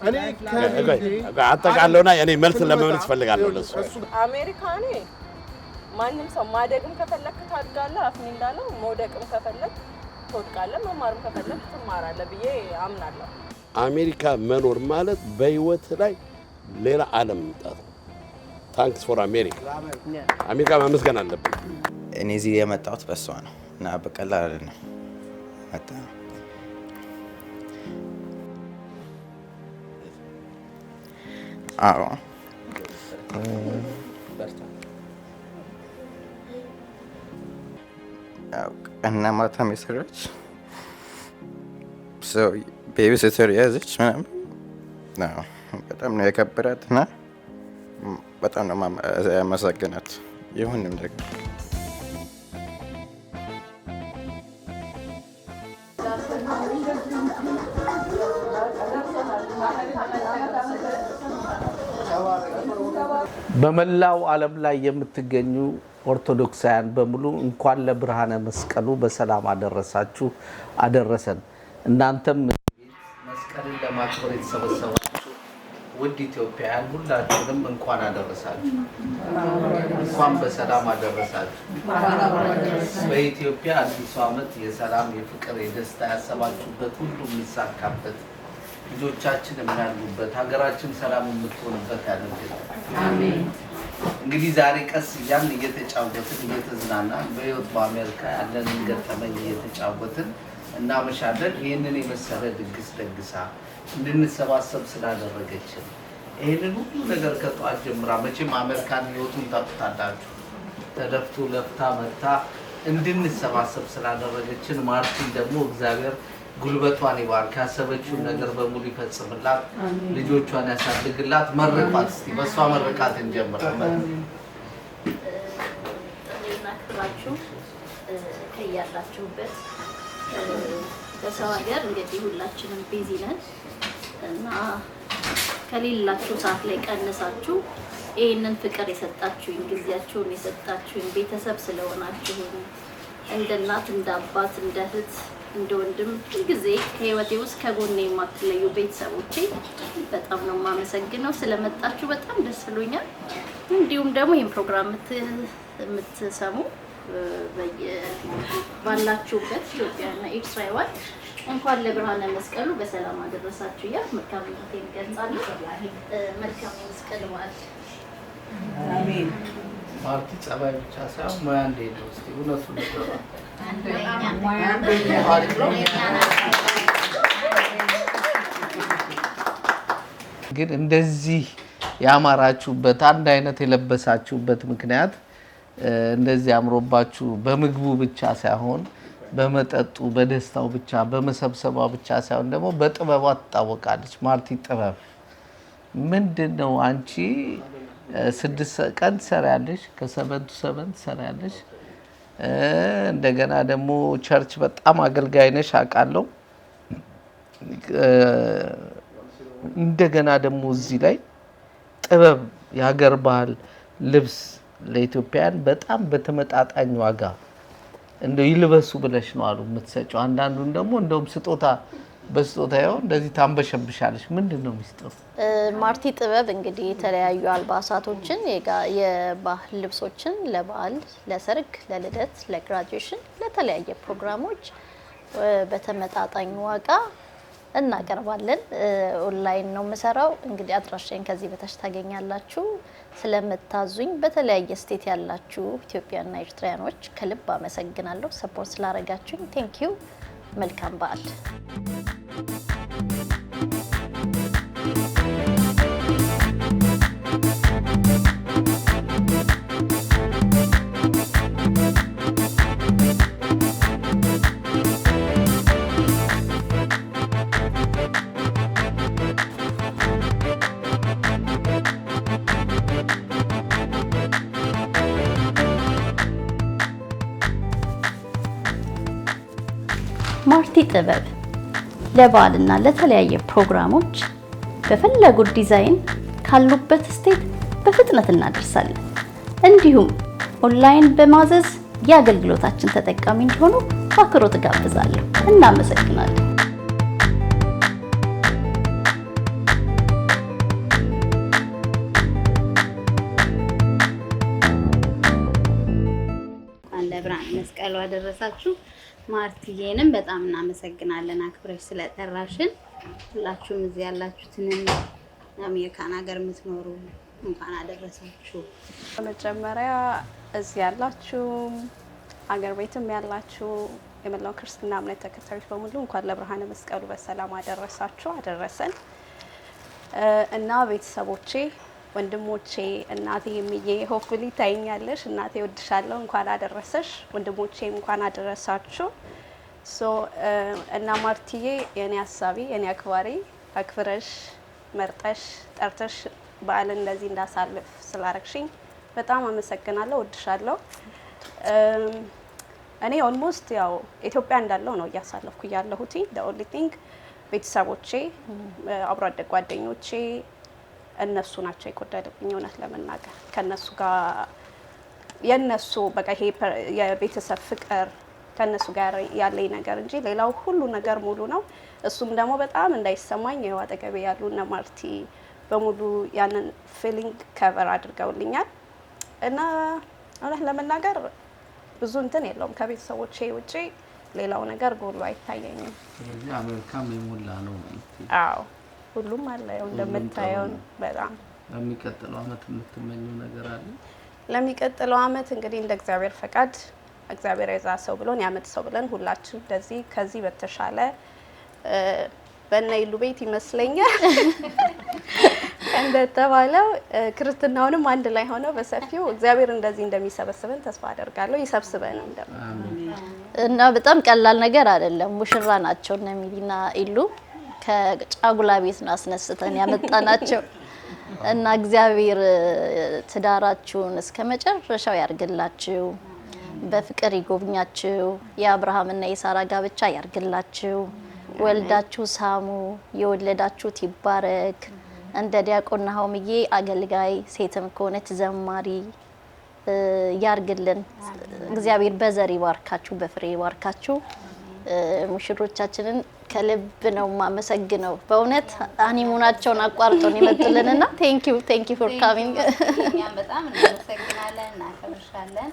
እኔ አጠቃለውና እኔ መልስ ለመመለስ ፈልጋለሁ ለሱ አሜሪካኔ ማንንም ሰው ማደግም ከፈለክ ታድጋለህ አፍኒ እንዳለው መውደቅም ከፈለክ ትወድቃለህ መማርም ከፈለክ ትማራለህ ብዬ አምናለሁ አሜሪካ መኖር ማለት በህይወት ላይ ሌላ ዓለም መጣት ታንክስ ፎር አሜሪካ አሜሪካ ማመስገን አለብን እኔ እዚህ የመጣሁት በሷ ነው እና በቀላል አይደለም መጣ አዎ እና ማታ መሰረች ሰው ቤቢ ሲተር ያዘች ምናምን ነው በጣም ነው የከበዳትና በጣም ነው ያመሰግናት ይሁንም ደግሞ በመላው ዓለም ላይ የምትገኙ ኦርቶዶክሳውያን በሙሉ እንኳን ለብርሃነ መስቀሉ በሰላም አደረሳችሁ አደረሰን እናንተም መስቀልን ለማክበር የተሰበሰባችሁ ውድ ኢትዮጵያውያን ሁላችሁንም እንኳን አደረሳችሁ እንኳን በሰላም አደረሳችሁ በኢትዮጵያ አዲሱ ዓመት የሰላም የፍቅር የደስታ ያሰባችሁበት ሁሉ የሚሳካበት ልጆቻችን የሚያሉበት ሀገራችን ሰላም የምትሆንበት ያደርግልን አሜን እንግዲህ ዛሬ ቀስ ያን እየተጫወትን እየተዝናናን በህይወት በአሜሪካ ያለንን ገጠመኝ እየተጫወትን እናመሻለን ይሄንን የመሰለ ድግስ ደግሳ እንድንሰባሰብ ስላደረገችን ይሄንን ሁሉ ነገር ከጧት ጀምራ መቼም አሜሪካን ህይወቱን ታውቁታላችሁ ተደፍቶ ለፍታ መታ እንድንሰባሰብ ስላደረገችን ማርቲን ደግሞ እግዚአብሔር ጉልበቷን ይባርክ ያሰበችውን ነገር በሙሉ ይፈጽምላት ልጆቿን ያሳድግላት መርቃት እስቲ በሷ መርቃት እንጀምራለን እናክብራችሁ ከያላችሁበት በሰው ሀገር እንግዲህ ሁላችንም ቢዚ ነን እና ከሌላችሁ ሰዓት ላይ ቀንሳችሁ ይሄንን ፍቅር የሰጣችሁኝ ጊዜያችሁን የሰጣችሁኝ ቤተሰብ ስለሆናችሁ እንደ እናት እንደ አባት እንደ እህት እንደ ወንድም ጊዜ ከህይወቴ ውስጥ ከጎኔ የማትለዩ ቤተሰቦቼ በጣም ነው የማመሰግነው ስለመጣችሁ በጣም ደስ ብሎኛል እንዲሁም ደግሞ ይሄን ፕሮግራም የምትሰሙ ባላችሁበት ኢትዮጵያና ኤርትራውያን እንኳን ለብርሃነ መስቀሉ በሰላም አደረሳችሁ ያ መልካም ምኞቴን ገልጻለሁ መልካም መስቀል በዓል አሜን ማርቲ ጸባይ ብቻ ሳይሆን ሙያ እንዴት ነው እስቲ እውነቱን ንገሩ ግን እንደዚህ ያማራችሁበት አንድ አይነት የለበሳችሁበት ምክንያት እንደዚህ አምሮባችሁ በምግቡ ብቻ ሳይሆን በመጠጡ በደስታው ብቻ በመሰብሰቧ ብቻ ሳይሆን ደግሞ በጥበቧ ትታወቃለች ማርቲ ጥበብ ምንድነው አንቺ 6 ቀን ትሰሪያለሽ ከ7 to 7 ትሰሪያለሽ እንደገና ደግሞ ቸርች በጣም አገልጋይ ነሽ አውቃለሁ እንደገና ደግሞ እዚህ ላይ ጥበብ የሀገር ባህል ልብስ ለኢትዮጵያን በጣም በተመጣጣኝ ዋጋ እንደው ይልበሱ ብለሽ ነው አሉ የምትሰጪው አንዳንዱን ደግሞ እንደውም ስጦታ በስጦታ ይሁን እንደዚህ ታንበሸብሻለሽ ምንድነው ሚስጥሩ ማርቲ ጥበብ እንግዲህ የተለያዩ አልባሳቶችን የባህል ልብሶችን ለበዓል ለሰርግ ለልደት ለግራጁዌሽን ለተለያየ ፕሮግራሞች በተመጣጣኝ ዋጋ እናቀርባለን ኦንላይን ነው መሰራው እንግዲህ አድራሻዬን ከዚህ በታች ታገኛላችሁ ስለምታዙኝ በተለያየ ስቴት ያላችሁ ኢትዮጵያና ኤርትራውያኖች ከልብ አመሰግናለሁ ሰፖርት ስላደረጋችሁኝ ቴንክ ዩ መልካም በዓል ማርቲ ጥበብ ለበዓልና ለተለያየ ፕሮግራሞች በፈለጉት ዲዛይን ካሉበት ስቴት በፍጥነት እናደርሳለን እንዲሁም ኦንላይን በማዘዝ የአገልግሎታችን ተጠቃሚ እንዲሆኑ በአክብሮት ጋብዛለሁ እናመሰግናለን ለብርሃነ መስቀሉ አደረሳችሁ። ማርትዬንም በጣም እናመሰግናለን አክብረሽ ስለጠራሽን። ሁላችሁም እዚህ ያላችሁትንም አሜሪካን ሀገር የምትኖሩ እንኳን አደረሳችሁ። በመጀመሪያ እዚህ ያላችሁ አገር ቤትም ያላችሁ የመላው ክርስትና እምነት ተከታዮች በሙሉ እንኳን ለብርሃነ መስቀሉ በሰላም አደረሳችሁ አደረሰን። እና ቤተሰቦቼ፣ ወንድሞቼ፣ እናቴ የሚዬ ሆፕሊ ታይኛለሽ። እናቴ ወድሻለሁ፣ እንኳን አደረሰሽ። ወንድሞቼ እንኳን አደረሳችሁ። እና ማርትዬ የኔ ሀሳቢ የኔ አክባሪ አክብረሽ መርጠሽ ጠርተሽ በዓልን እንደዚህ እንዳሳልፍ ስላረግሽኝ በጣም አመሰግናለሁ። ወድሻለሁ። እኔ ኦልሞስት ያው ኢትዮጵያ እንዳለው ነው እያሳለፍኩ ያለሁት። the only thing ቤተሰቦቼ፣ አብሮ አደግ ጓደኞቼ እነሱ ናቸው የጎደለብኝ። እውነት ለመናገር ከነሱ ጋር የነሱ በቃ ይሄ የቤተሰብ ፍቅር ከነሱ ጋር ያለኝ ነገር እንጂ ሌላው ሁሉ ነገር ሙሉ ነው። እሱም ደግሞ በጣም እንዳይሰማኝ ያው አጠገቤ ያሉ እነ ማርቲ በሙሉ ያንን ፊሊንግ ከቨር አድርገውልኛል እና እውነት ለመናገር ብዙ እንትን የለውም ከቤተሰቦቼ ውጪ ሌላው ነገር ጎሎ አይታየኝም። ስለዚህ አሜሪካም የሞላ ነው። አዎ ሁሉም አለ ያው እንደምታየው። በጣም ለሚቀጥለው አመት የምትመኘው ነገር አለ? ለሚቀጥለው አመት እንግዲህ እንደ እግዚአብሔር ፈቃድ እግዚአብሔር የዛ ሰው ብሎን ያመት ሰው ብለን ሁላችን እንደዚህ ከዚህ በተሻለ በእነይሉ ቤት ይመስለኛል እንደተባለው ክርስትናውንም አንድ ላይ ሆነው በሰፊው እግዚአብሔር እንደዚህ እንደሚሰበስበን ተስፋ አደርጋለሁ። ይሰብስበንም ደግሞ እና በጣም ቀላል ነገር አይደለም። ሙሽራ ናቸው እነ ሚሊና ኢሉ ከጫጉላ ቤት ነው አስነስተን ያመጣናቸው እና እግዚአብሔር ትዳራችሁን እስከ መጨረሻው ያርግላችሁ፣ በፍቅር ይጎብኛችሁ፣ የአብርሃምና የሳራ ጋብቻ ያርግላችሁ፣ ወልዳችሁ ሳሙ፣ የወለዳችሁት ይባረክ። እንደ ዲያቆን ናሆምዬ አገልጋይ፣ ሴትም ከሆነች ዘማሪ ያርግልን። እግዚአብሔር በዘር ይባርካችሁ፣ በፍሬ ይባርካችሁ። ሙሽሮቻችንን ከልብ ነው ማመሰግነው። በእውነት አኒሙናቸውን አቋርጦን ይመጡልንና ቴንክ ዩ ፎር ካሚንግ። እኛም በጣም እናመሰግናለን፣ እናከብርሻለን፣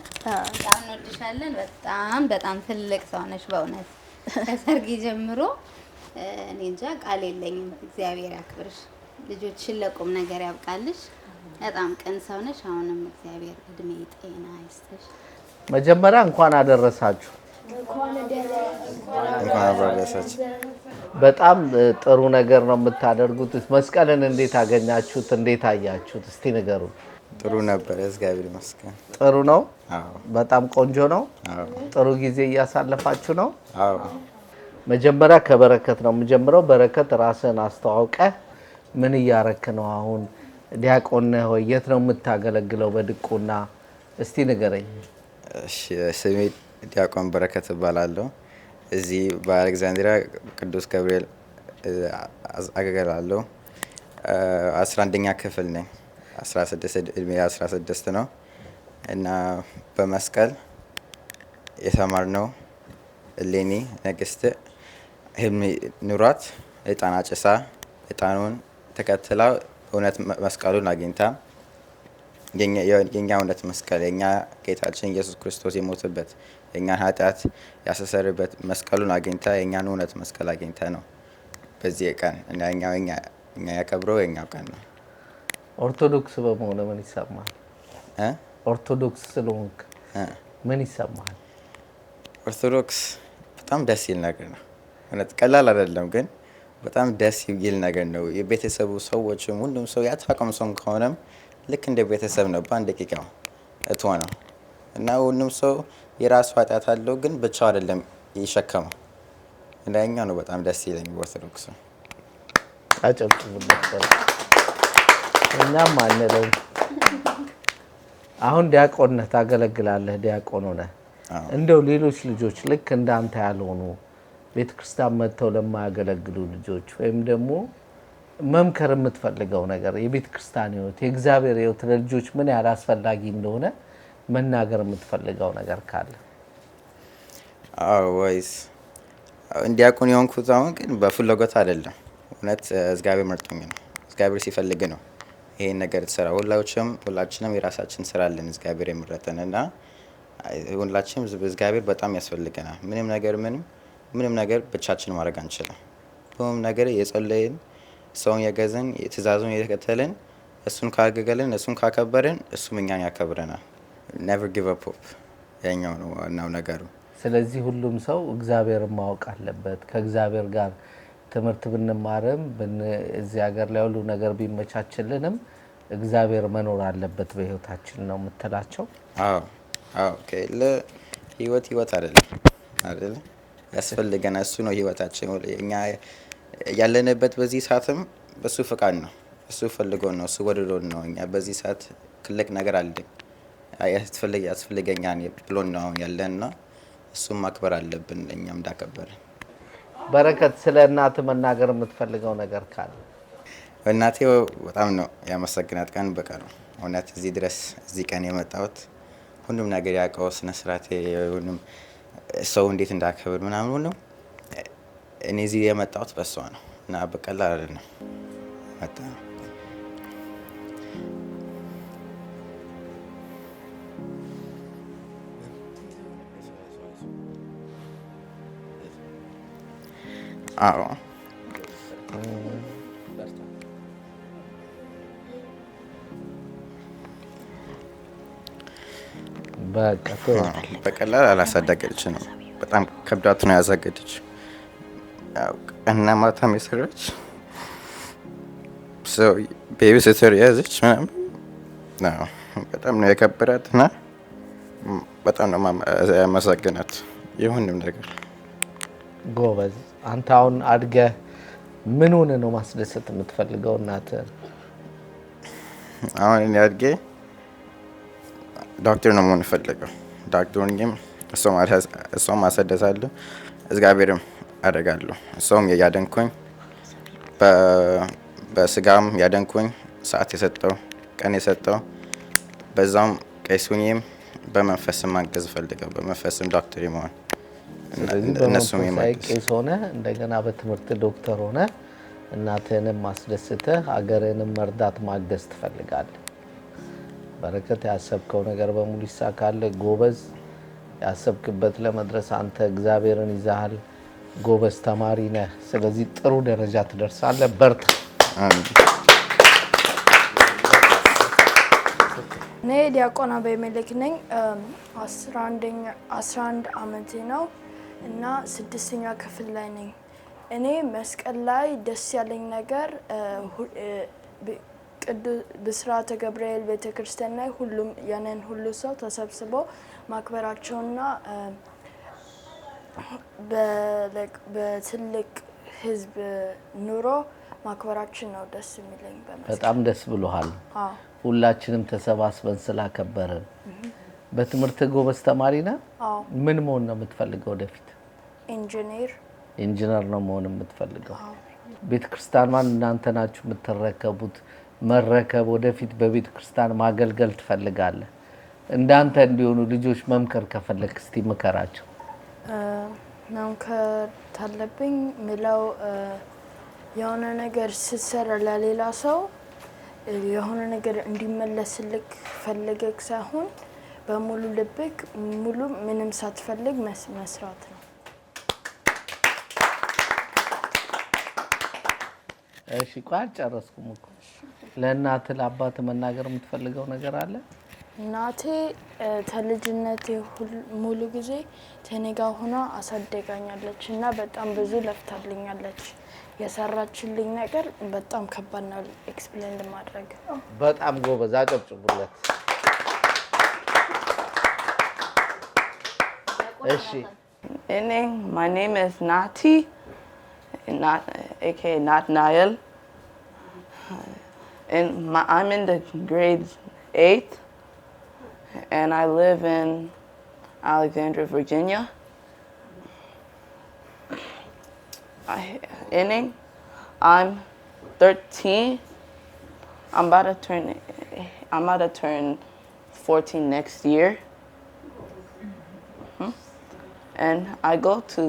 በጣም እንወድሻለን። በጣም ትልቅ ሰው ነሽ በእውነት ከሰርግ ጀምሮ እኔ እንጃ ቃል የለኝም። እግዚአብሔር ያክብርሽ፣ ልጆችሽን ለቁም ነገር ያብቃልሽ። በጣም ቅን ሰው ነሽ። አሁንም እግዚአብሔር እድሜ ጤና ይስጥሽ። መጀመሪያ እንኳን አደረሳችሁ። በጣም ጥሩ ነገር ነው የምታደርጉት። መስቀልን እንዴት አገኛችሁት? እንዴት አያችሁት? እስቲ ንገሩ። ጥሩ ነበር፣ እግዚአብሔር ይመስገን። ጥሩ ነው። አዎ፣ በጣም ቆንጆ ነው። አዎ፣ ጥሩ ጊዜ እያሳለፋችሁ ነው። አዎ። መጀመሪያ ከበረከት ነው የምጀምረው። በረከት ራስን አስተዋውቀ ምን እያረክ ነው አሁን? ዲያቆን ነህ ወይ? የት ነው የምታገለግለው በድቁና? እስቲ ንገረኝ። እሺ፣ ስሜ ዲያቆን በረከት እባላለሁ። እዚህ በአሌክዛንድሪያ ቅዱስ ገብርኤል አገለግላለሁ። 11ኛ ክፍል ነኝ። 16 እድሜ 16 ነው እና በመስቀል የተማርነው እሌኒ ንግስት ህልም ኑሯት እጣን አጭሳ እጣኑን ተከትላ እውነት መስቀሉን አግኝታ የኛ እውነት መስቀል የኛ ጌታችን ኢየሱስ ክርስቶስ የሞተበት የኛን ኃጢአት ያስተሰርይበት መስቀሉን አግኝታ የኛን እውነት መስቀል አግኝታ ነው በዚህ ቀን እና እኛ ያከብረው የኛው ቀን ነው። ኦርቶዶክስ በመሆኑ ምን ይሰማል? ኦርቶዶክስ ስለሆንክ ምን ይሰማል? ኦርቶዶክስ በጣም ደስ ይል ነገር ነው። እውነት ቀላል አይደለም፣ ግን በጣም ደስ ይል ነገር ነው። የቤተሰቡ ሰዎችም ሁሉም ሰው ያታቀም ሰው ከሆነም ልክ እንደ ቤተሰብ ነው። በአንድ ደቂቃ እትሆነው እና ሁሉም ሰው የራሱ ኃጢአት አለው፣ ግን ብቻው አይደለም ይሸከመው። እንደኛ ነው። በጣም ደስ ይለኝ ኦርቶዶክስ ነው። አጨብጭቡለት። እኛም አንለው። አሁን ዲያቆን ነህ፣ ታገለግላለህ። ዲያቆን ሆነህ እንደው ሌሎች ልጆች ልክ እንዳንተ ያልሆኑ ቤተክርስቲያን መጥተው ለማያገለግሉ ልጆች ወይም ደግሞ መምከር የምትፈልገው ነገር የቤተክርስቲያን ሕይወት የእግዚአብሔር ሕይወት ለልጆች ምን ያህል አስፈላጊ እንደሆነ መናገር የምትፈልገው ነገር ካለ? ወይስ እንዲያቆን የሆንኩት አሁን ግን በፍላጎት አይደለም። እውነት እግዚአብሔር መርጦኝ ነው። እግዚአብሔር ሲፈልግ ነው ይሄን ነገር ተሰራ። ሁላችንም የራሳችን ስራ አለን እግዚአብሔር የመረጠን እና ሁላችንም እግዚአብሔር በጣም ያስፈልገናል። ምንም ነገር ብቻችን ማድረግ አንችልም። ሁሉም ነገር የጸለይን ሰውን የገዘን ትእዛዙን የተከተልን እሱን ካገገልን እሱን ካከበርን እሱም እኛን ያከብረናል። never give up hope ያኛው ነው ዋናው ነገሩ። ስለዚህ ሁሉም ሰው እግዚአብሔርን ማወቅ አለበት። ከእግዚአብሔር ጋር ትምህርት ብንማርም እዚህ ሀገር ላይ ሁሉ ነገር ቢመቻችልንም እግዚአብሔር መኖር አለበት በህይወታችን ነው የምትላቸው? አዎ ኦኬ። ህይወት አይደለም ያስፈልገናል። እሱ ነው ህይወታችን። እኛ ያለንበት በዚህ ሰዓትም በሱ ፍቃድ ነው። እሱ ፈልጎን ነው። እሱ ወድዶን ነው። እኛ በዚህ ሰዓት ትልቅ ነገር አለኝ ያስፈልገኛል ብሎን ነው ያለንና እሱም ማክበር አለብን እኛም እንዳከበርን። በረከት ስለ እናት መናገር የምትፈልገው ነገር ካለ? እናቴ በጣም ነው ያመሰግናት። ቀን በቀን ነው እውነት እዚህ ቀን የመጣሁት ሁሉም ነገር ያውቀው ስነ ስርዓት ሁሉም ሰው እንዴት እንዳከብር ምናምን ሁሉም እኔ እዚህ የመጣሁት በሷ ነው እና በቀላል አይደለም መጣ ነው። አዎ በቀላል አላሳደገችንም። በጣም ከብዳት ነው ያሳደገች። ቀንና ማታም የሰራች ሰው ቤቢሲተር የያዘች ምናምን በጣም ነው የከበዳት እና በጣም ነው ያመሰግናት የሁሉም ነገር። ጎበዝ። አንተ አሁን አድገህ ምን ሆነ ነው ማስደሰት የምትፈልገው እናትህ? አሁን እኔ አድጌ ዶክተር ነው መሆን ፈልገው። ዶክተር ነኝም እሷም አሰደሳለሁ እግዚአብሔርም አደርጋለሁ። እሷም ያደንኩኝ በስጋም ያደንኩኝ ሰዓት የሰጠው ቀን የሰጠው በዛም ቄሱኝም በመንፈስም ማገዝ ፈልገው በመንፈስም ዶክተር መሆን እነሱም ቄስ ሆነ እንደገና በትምህርት ዶክተር ሆነ እናትህንም ማስደስተህ ሀገርህንም መርዳት ማገዝ ትፈልጋለህ። በረከት ያሰብከው ነገር በሙሉ ይሳካል። ጎበዝ። ያሰብክበት ለመድረስ አንተ እግዚአብሔርን ይዛሃል። ጎበዝ ተማሪ ነህ። ስለዚህ ጥሩ ደረጃ ትደርሳለህ። በርታ። እኔ ዲያቆን አበይመልክ ነኝ። 11 ዓመቴ ነው እና 6ኛ ክፍል ላይ ነኝ። እኔ መስቀል ላይ ደስ ያለኝ ነገር ብስራተ ገብርኤል ቤተክርስቲያን ላይ ሁሉም ያንን ሁሉ ሰው ተሰብስቦ ማክበራቸውና በትልቅ ህዝብ ኑሮ ማክበራችን ነው ደስ የሚለኝ። በጣም ደስ ብሎሃል? አዎ። ሁላችንም ተሰባስበን ስላከበርን። በትምህርት ጎበዝ ተማሪ ነህ? አዎ። ምን መሆን ነው የምትፈልገው ወደፊት? ኢንጂነር ነው መሆን የምትፈልገው? ቤተክርስቲያኗን እናንተ ናችሁ የምትረከቡት። መረከብ ወደፊት በቤተክርስቲያን ማገልገል ትፈልጋለህ? እንዳንተ እንዲሆኑ ልጆች መምከር ከፈለክ እስቲ ምከራቸው። መምከር ታለብኝ ምለው የሆነ ነገር ስትሰራ ለሌላ ሰው የሆነ ነገር እንዲመለስልክ ፈልገክ ሳይሆን በሙሉ ልብክ ሙሉ ምንም ሳትፈልግ መስራት ነው። እሺ ቋል ጨረስኩም እኮ። ለእናት ለአባት መናገር የምትፈልገው ነገር አለ? እናቴ ተልጅነቴ ሙሉ ጊዜ ከኔ ጋር ሆና አሳደጋኛለች እና በጣም ብዙ ለፍታልኛለች። የሰራችልኝ ነገር በጣም ከባድ ነው ኤክስፕሌን ለማድረግ። በጣም ጎበዝ፣ አጨብጭቡለት። እሺ My name is Nati, aka Nathaniel, and I'm in the grade 8, and I live in Alexandria, Virginia. I'm 13. I'm about to turn 14 next year. And I go to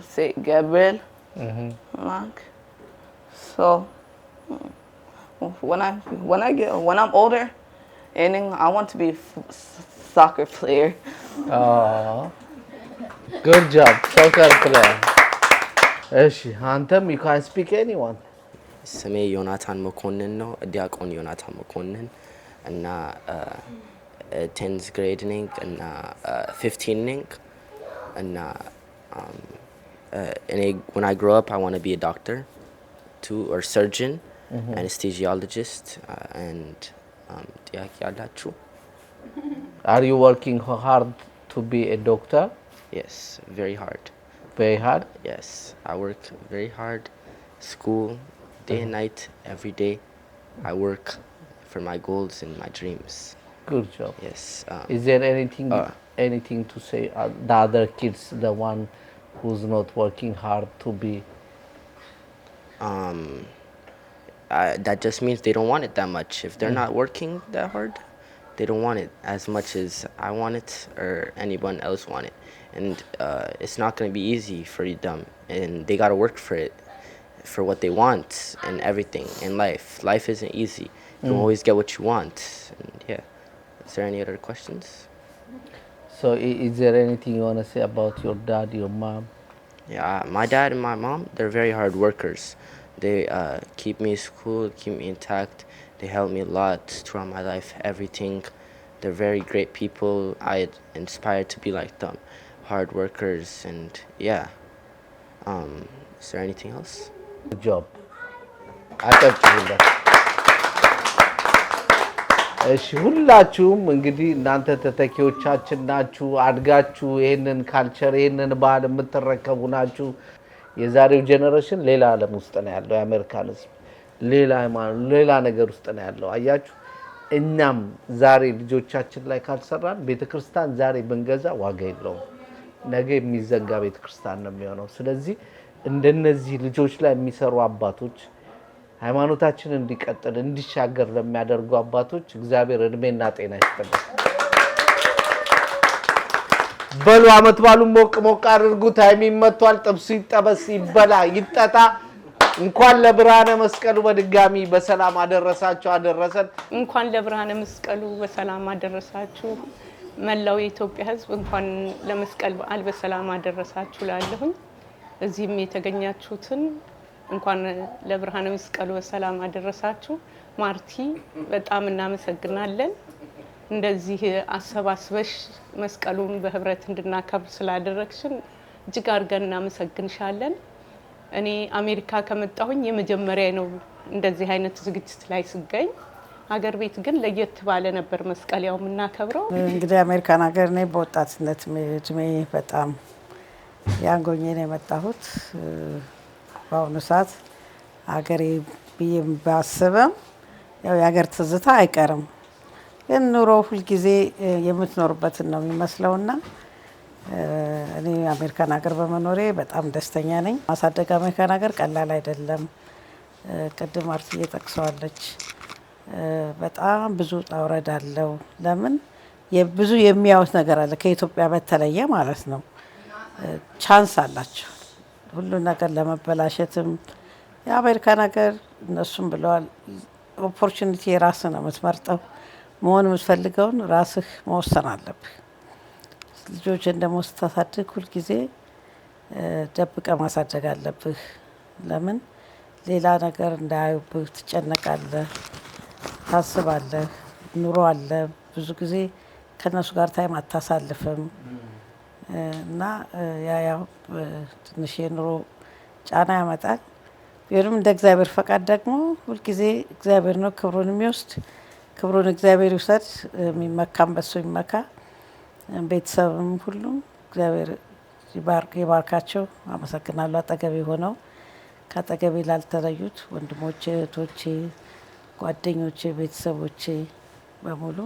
St. Gabriel. So when I'm older, inning. I want to be a soccer player. Oh, good job, soccer player. እሺ አንተም you can speak anyone. ስሜ ዮናታን መኮንን ነው ዲያቆን ዮናታን መኮንን እና 10th grade ነኝ እና 15 ነኝ እና when I grow up I want to be a doctor too or surgeon, anesthesiologist and ጥያቄ ያላችሁ? Are you working hard to be a doctor? Yes, very hard. Very hard? Yes, I work very hard. School, day and night, every day. I work for my goals and my dreams. Good job. Yes. Is there anything to say the other kids, the one who's not working hard to be? That just means they don't want it that much. If they're not working that hard, they don't want it as much as I want it or anyone else want it. And it's not going to be easy for them. And they got to work for it, for what they want and everything in life. Life isn't easy. You don't always get what you want. And yeah. Is there any other questions? So is there anything you want to say about your dad, your mom? Yeah, my dad and my mom, they're very hard workers. They keep me in school, keep me intact. They help me a lot throughout my life, everything. They're very great people. I inspire to be like them. Hard workers and yeah. Is there anything else? Good job. አጨብጭቡለት። እሺ ሁላችሁም እንግዲህ እናንተ ተተኪዎቻችን ናችሁ። አድጋችሁ ይሄንን ካልቸር ይሄንን ባህል የምትረከቡ ናችሁ። የዛሬው ጄነሬሽን ሌላ ዓለም ውስጥ ነው ያለው። የአሜሪካን ሕዝብ ሌላ ነገር ውስጥ ነው ያለው። አያችሁ እኛም ዛሬ ልጆቻችን ላይ ካልሰራን ቤተክርስቲያን ዛሬ ብንገዛ ዋጋ የለውም። ነገ የሚዘጋ ቤተክርስቲያን ነው የሚሆነው። ስለዚህ እንደነዚህ ልጆች ላይ የሚሰሩ አባቶች ሃይማኖታችን እንዲቀጥል እንዲሻገር ለሚያደርጉ አባቶች እግዚአብሔር እድሜና ጤና ይስጥልን። በሉ አመት ባሉን ሞቅ ሞቅ አድርጉት። ታይም ይመቷል። ጥብሱ ይጠበስ ይበላ ይጠጣ። እንኳን ለብርሃነ መስቀሉ በድጋሚ በሰላም አደረሳችሁ አደረሰን። እንኳን ለብርሃነ መስቀሉ በሰላም አደረሳችሁ። መላው የኢትዮጵያ ሕዝብ እንኳን ለመስቀል በዓል በሰላም አደረሳችሁ ላለሁኝ። እዚህም የተገኛችሁትን እንኳን ለብርሃነ መስቀሉ በሰላም አደረሳችሁ። ማርቲ በጣም እናመሰግናለን። እንደዚህ አሰባስበሽ መስቀሉን በህብረት እንድናከብር ስላደረግሽን እጅግ አድርገን እናመሰግንሻለን። እኔ አሜሪካ ከመጣሁኝ የመጀመሪያ ነው እንደዚህ አይነት ዝግጅት ላይ ስገኝ። ሀገር ቤት ግን ለየት ባለ ነበር መስቀል ያው የምናከብረው። እንግዲህ አሜሪካን ሀገር ነኝ። በወጣትነት እድሜ በጣም ያንጎኝ ነው የመጣሁት። በአሁኑ ሰዓት ሀገሬ ብዬ ባስብም ያው የሀገር ትዝታ አይቀርም። ግን ኑሮ ሁልጊዜ የምትኖርበትን ነው የሚመስለውና እኔ አሜሪካን ሀገር በመኖሬ በጣም ደስተኛ ነኝ። ማሳደግ አሜሪካን ሀገር ቀላል አይደለም። ቅድም አርትዬ ጠቅሰዋለች። በጣም ብዙ ጣውረድ አለው። ለምን ብዙ የሚያዩት ነገር አለ ከኢትዮጵያ በተለየ ማለት ነው። ቻንስ አላቸው ሁሉ ነገር ለመበላሸትም። የአሜሪካን ሀገር እነሱም ብለዋል ኦፖርቹኒቲ የራስህ ነው የምትመርጠው። መሆን የምትፈልገውን ራስህ መወሰን አለብህ። ልጆችን ደግሞ ስታሳድግ ሁልጊዜ ደብቀ ማሳደግ አለብህ። ለምን ሌላ ነገር እንዳያዩብህ ትጨነቃለህ፣ ታስባለህ። ኑሮ አለ፣ ብዙ ጊዜ ከነሱ ጋር ታይም አታሳልፍም እና ያው ትንሽ የኑሮ ጫና ያመጣል። ቢሆንም እንደ እግዚአብሔር ፈቃድ ደግሞ ሁልጊዜ እግዚአብሔር ነው ክብሩን የሚወስድ። ክብሩን እግዚአብሔር ይውሰድ። የሚመካም በሱ ይመካ። ቤተሰብም ሁሉም እግዚአብሔር ይባርካቸው። አመሰግናለሁ። አጠገቤ ሆነው ከአጠገቤ ላልተለዩት ወንድሞቼ፣ እህቶቼ፣ ጓደኞቼ፣ ቤተሰቦቼ በሙሉ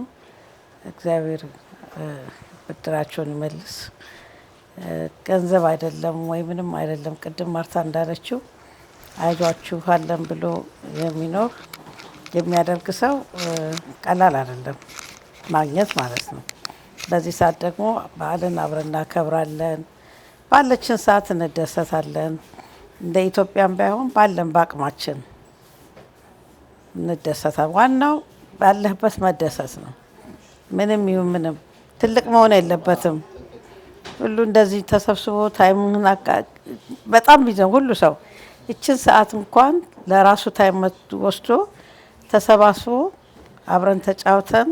እግዚአብሔር ብድራቸውን ይመልስ። ገንዘብ አይደለም ወይ ምንም አይደለም። ቅድም ማርታ እንዳለችው አይዟችሁ አለን ብሎ የሚኖር የሚያደርግ ሰው ቀላል አይደለም ማግኘት ማለት ነው። በዚህ ሰዓት ደግሞ በዓልን አብረን እናከብራለን። ባለችን ሰዓት እንደሰታለን። እንደ ኢትዮጵያም ባይሆን ባለን በአቅማችን እንደሰታለን። ዋናው ባለህበት መደሰት ነው። ምንም ይሁን ምንም ትልቅ መሆን የለበትም። ሁሉ እንደዚህ ተሰብስቦ ታይሙን በጣም ቢዚ ነው ሁሉ ሰው። እችን ሰዓት እንኳን ለራሱ ታይም ወስዶ ተሰባስቦ አብረን ተጫውተን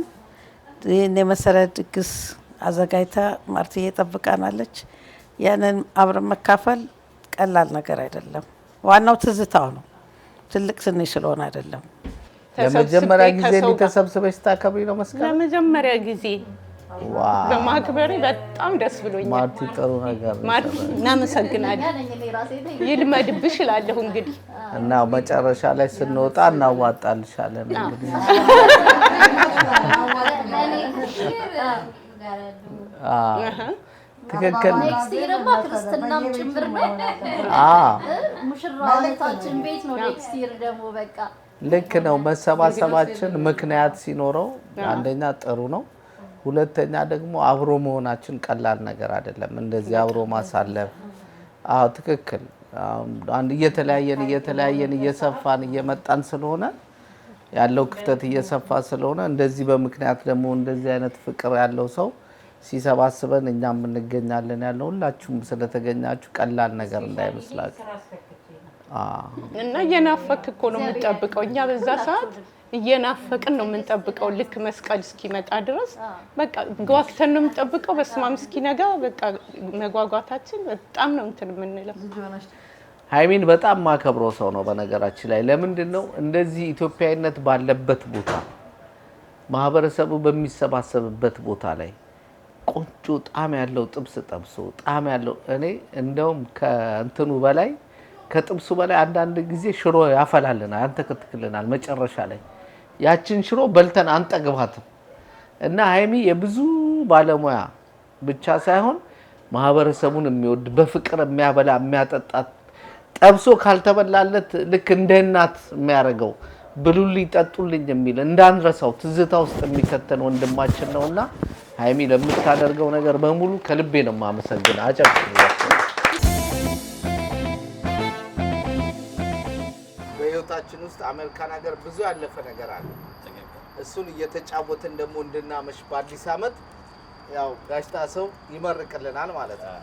ይህን የመሰለ ድግስ አዘጋጅታ ማርትዬ ጠብቃናለች። ያንን አብረን መካፈል ቀላል ነገር አይደለም። ዋናው ትዝታው ነው፣ ትልቅ ትንሽ ስለሆነ አይደለም። ለመጀመሪያ ጊዜ ተሰብስበሽ ታከብሪ ነው መስቀል? ለመጀመሪያ ጊዜ ዋው በማክበሬ በጣም ደስ ብሎኛል። ማርቲ ጥሩ ነገር ማርቲ እናመሰግናለን። ይልመድብሽ እላለሁ እንግዲህ እና መጨረሻ ላይ ስንወጣ እናዋጣልሻለን እንግዲህ ትክክል ኔክስት ይር ደግሞ ክርስትናም ጭምር ነው። ሙሽራነታችን ቤት ነው ኔክስት ይር ደግሞ በቃ ልክ ነው። መሰባሰባችን ምክንያት ሲኖረው አንደኛ ጥሩ ነው፣ ሁለተኛ ደግሞ አብሮ መሆናችን ቀላል ነገር አይደለም። እንደዚህ አብሮ ማሳለፍ ትክክል። አንድ እየተለያየን እየሰፋን እየመጣን ስለሆነ ያለው ክፍተት እየሰፋ ስለሆነ እንደዚህ በምክንያት ደግሞ እንደዚህ አይነት ፍቅር ያለው ሰው ሲሰባስበን እኛም እንገኛለን ያለው። ሁላችሁም ስለተገኛችሁ ቀላል ነገር እንዳይመስላችሁ። እና እየናፈክ እኮ ነው የምንጠብቀው እኛ በዛ ሰዓት እየናፈቅን ነው የምንጠብቀው። ልክ መስቀል እስኪመጣ ድረስ በቃ ጓግተን ነው የምንጠብቀው። በስማም እስኪነጋ በቃ መጓጓታችን በጣም ነው እንትን የምንለው። ሃይሚን በጣም ማከብረው ሰው ነው በነገራችን ላይ። ለምንድን ነው እንደዚህ ኢትዮጵያዊነት ባለበት ቦታ ማህበረሰቡ በሚሰባሰብበት ቦታ ላይ ቆንጆ ጣም ያለው ጥብስ ጠብሶ ጣም ያለው እኔ እንደውም ከእንትኑ በላይ ከጥብሱ በላይ አንዳንድ ጊዜ ሽሮ ያፈላልናል ያንተከትክልናል መጨረሻ ላይ ያችን ሽሮ በልተን አንጠግባትም። እና ሃይሚ የብዙ ባለሙያ ብቻ ሳይሆን ማህበረሰቡን የሚወድ በፍቅር የሚያበላ የሚያጠጣት ጠብሶ ካልተበላለት ልክ እንደ እናት የሚያደርገው ብሉልኝ ጠጡልኝ የሚል እንዳንረሳው ትዝታ ውስጥ የሚከተን ወንድማችን ነውና ሃይሚ ለምታደርገው ነገር በሙሉ ከልቤ ነው የማመሰግነው። አጨብጭቡ። በህይወታችን ውስጥ አሜሪካን ሀገር ብዙ ያለፈ ነገር አለ። እሱን እየተጫወትን ደግሞ እንድናመሽ በአዲስ አመት ያው ጋሽታ ሰው ይመርቅልናል ማለት ነው።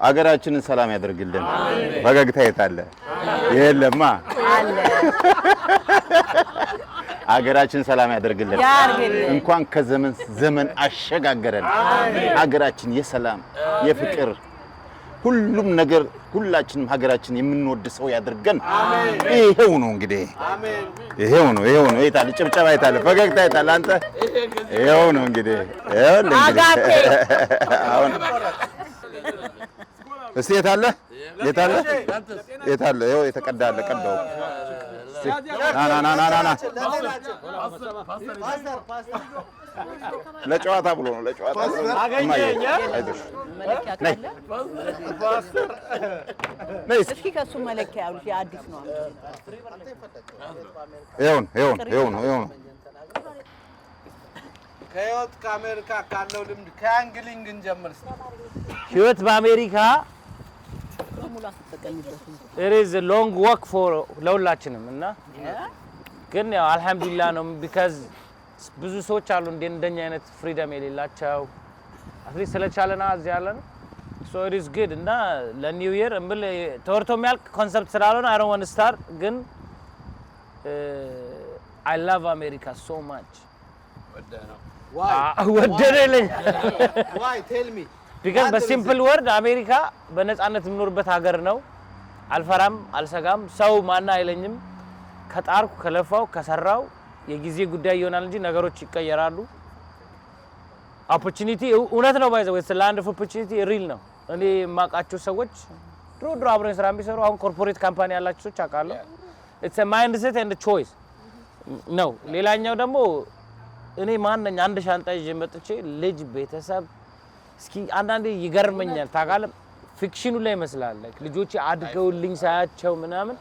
አገራችንን ሰላም ያደርግልን። ፈገግታ የታለ? የለማ አለ። አገራችን ሰላም ያደርግልን። እንኳን ከዘመን ዘመን አሸጋገረን። አገራችን የሰላም የፍቅር ሁሉም ነገር ሁላችንም ሀገራችን የምንወድ ሰው ያድርገን። ይሄው ነው እንግዲህ ይሄው ነው የታለ? ጭብጨባ የታለ? ፈገግታ የታለ? አንተ ይሄው ነው እንግዲህ አሁን እስቲ የታለ ይኸው የተቀዳለ ቀዳው። ና ለጨዋታ ብሎ ነው ለጨዋታ አይዞሽ ነይ እስኪ ከሱ መለኪያ ያሉት አዲስ ነው። ይኸው ነው ከህይወት ከአሜሪካ ካለው ልምድ ከአንግሊንግ እንጀምር። ህይወት በአሜሪካ it is a long walk for ለሁላችንም እና ግን ያው አልহামዱሊላህ ነው because ብዙ ሰዎች አሉ እንደኛ አይነት ፍሪደም የሌላቸው አትሊስት ስለቻለና እዚህ ያለን so it is good እና ለኒው ኢየር እምብል ተወርቶ የሚያልቅ ኮንሰፕት ስላልሆነ I don't want to start ግን I love America so much. Why? Tell me. Because በሲምፕል ወርድ አሜሪካ በነፃነት የምኖርበት ሀገር ነው። አልፈራም፣ አልሰጋም፣ ሰው ማና አይለኝም። ከጣርኩ ከለፋው ከሰራው የጊዜ ጉዳይ ይሆናል እንጂ ነገሮች ይቀየራሉ። ኦፖርቹኒቲ እውነት ነው ባይዘው it's land of opportunity real ነው። እኔ የማውቃቸው ሰዎች ድሮ አብረን ስራ የሚሰሩ አሁን ኮርፖሬት ካምፓኒ ያላቸው ሰዎች አውቃለሁ። it's a mindset and a choice ነው። ሌላኛው ደግሞ እኔ ማንነኝ አንድ ሻንጣ ይዤ መጥቼ ልጅ ቤተሰብ እስኪ አንዳንዴ ይገርመኛል። ታውቃለህ ፊክሽኑ ላይ ይመስላል ልጆቼ አድገውልኝ ሳያቸው ምናምን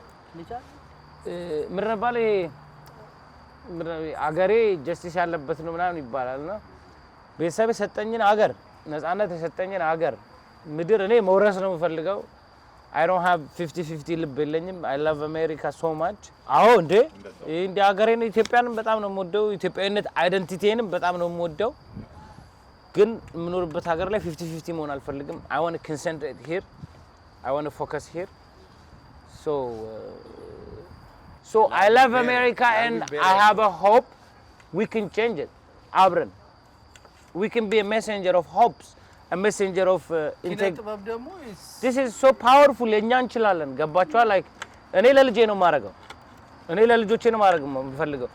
ምን ነበር አገሬ ጀስቲስ ያለበት ነው ምናምን ይባላልና ቤተሰብ የሰጠኝን አገር ነፃነት የሰጠኝን አገር ምድር እኔ መውረስ ነው የምፈልገው። I don't have 50-50 ልብ የለኝም I love America so much አዎ እንዴ እንደ ሀገሬን ኢትዮጵያንም በጣም ነው የምወደው ኢትዮጵያዊነት አይደንቲቲንም በጣም ነው የምወደው ግን የምኖርበት ሀገር ላይ 50-50 መሆን አልፈልግም I want to concentrate here I want to focus here so I love America and I have a hope we can change it አብረን we can be a messenger of hopes a messenger of this is so powerful እኛ እንችላለን ገባችኋል like እኔ ለልጄ ነው ማረጋው እኔ ለልጆቼ ነው ማረጋው የምፈልገው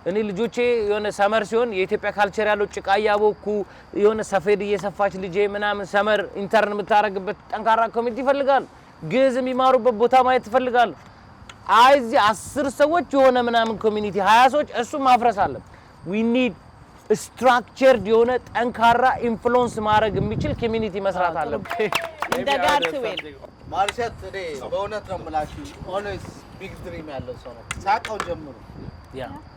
እኔ ልጆቼ የሆነ ሰመር ሲሆን የኢትዮጵያ ካልቸር ያለው ጭቃ ያቦኩ የሆነ ሰፌድ እየሰፋች ልጄ ምናምን ሰመር ኢንተርን የምታረግበት ጠንካራ ኮሚኒቲ ይፈልጋል ግዝ የሚማሩበት ቦታ ማየት ይፈልጋል አይዚ 10 ሰዎች የሆነ ምናምን ኮሚኒቲ 20 ሰዎች እሱ ማፍረስ አለ we need structured የሆነ ጠንካራ ኢንፍሉዌንስ ማድረግ የሚችል ኮሚኒቲ መስራት አለበት እንደጋር ትዌል ማርሸት እኔ በእውነት ነው የምላችሁ ኦልዌይስ ቢግ ድሪም ያለው ሰው ነው ሳቀው ጀምሩ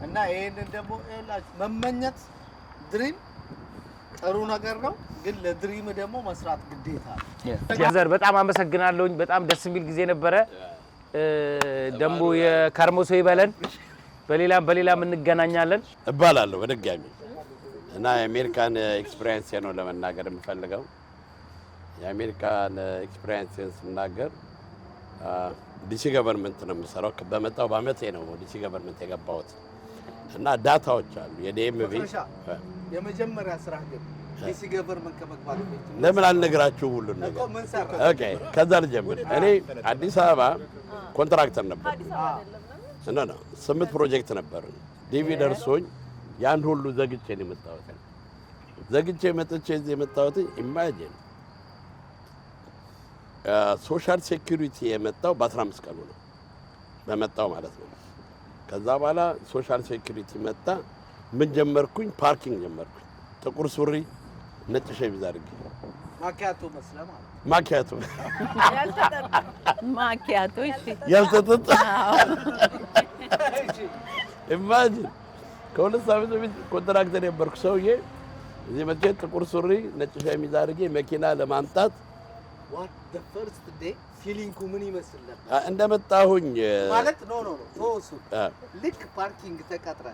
እና ይሄንን ደግሞ ይላችሁ መመኘት ድሪም ጥሩ ነገር ነው ግን ለድሪም ደግሞ መስራት ግዴታ ነው ያዘር በጣም አመሰግናለሁኝ በጣም ደስ የሚል ጊዜ ነበረ ደምቦ የካርሞሶ ይበለን በሌላም እንገናኛለን እባላለሁ በድጋሚ እና የአሜሪካን ኤክስፒሪየንስ ነው ለመናገር የምፈልገው የአሜሪካን ኤክስፒሪየንስ ስናገር ዲሲ ገቨርንመንት ነው የምሰራው በመጣው በአመቴ ነው ዲሲ ገቨርንመንት የገባሁት እና ዳታዎች አሉ የዲኤምቪ የመጀመሪያ ስራ ግን ዲሲ ገቨርንመንት ከመግባት ለምን አልነግራችሁ ሁሉን ነገር ኦኬ ከዛ ልጀምር እኔ አዲስ አበባ ኮንትራክተር ነበር እና 8 ፕሮጀክት ነበር ዲቪ ደርሶኝ ያን ሁሉ ዘግቼ ነው የመጣሁት ዘግቼ መጥቼ እዚህ የመጣሁት ኢማጂን ሶሻል ሴኩሪቲ የመጣው በ15 ቀኑ ነው በመጣው ማለት ነው ከዛ በኋላ ሶሻል ሴኩሪቲ መጣ ምን ጀመርኩኝ ፓርኪንግ ጀመርኩኝ ጥቁር ሱሪ ነጭ ሸሚዝ አድርጌ ማኪያቶ መስለማ ማኪያቶ ማኪያቶ እሺ ያልተጠጣ ኢማጂን ከሁለት ሳምንት በፊት ኮንትራክተር የነበርኩ ሰውዬ እዚህ መጥቼ ጥቁር ሱሪ ነጭ ሸሚዝ አድርጌ መኪና ለማምጣት what the first day feeling ምን ይመስል ነበር እንደመጣሁኝ ማለት ኖ ተወሱ ልክ ፓርኪንግ ተቀጥረ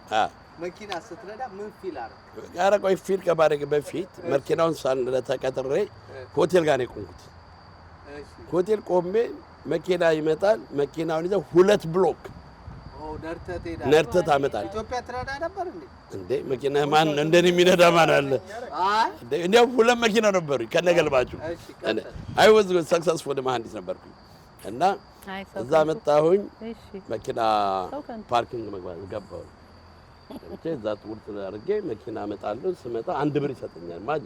መኪና ስትነዳ ምን ፊል አደረግ ጋራ ቆይ ፊል ከማድረግ በፊት መኪናውን ሳልተቀጥሬ ሆቴል ጋር ነው የቆምኩት ሆቴል ቆሜ መኪና ይመጣል መኪናውን ይዘው 2 ብሎክ ነርተት አመጣል ኢትዮጵያ ትረዳ ነበር እንዴ መኪና ማን እንደኔ የሚነዳ ማን አለ እንዴ እንደው 2 መኪና ነበሩ ከነገልባችሁ አይ ወዝ ሰክሰስፉል መሐንዲስ ነበርኩ እና እዛ መጣሁኝ መኪና ፓርኪንግ መግባት ገባሁ እንዴ እዛ ትውልት አድርጌ መኪና አመጣለሁ ስመጣ 1 ብር ይሰጠኛል ማለት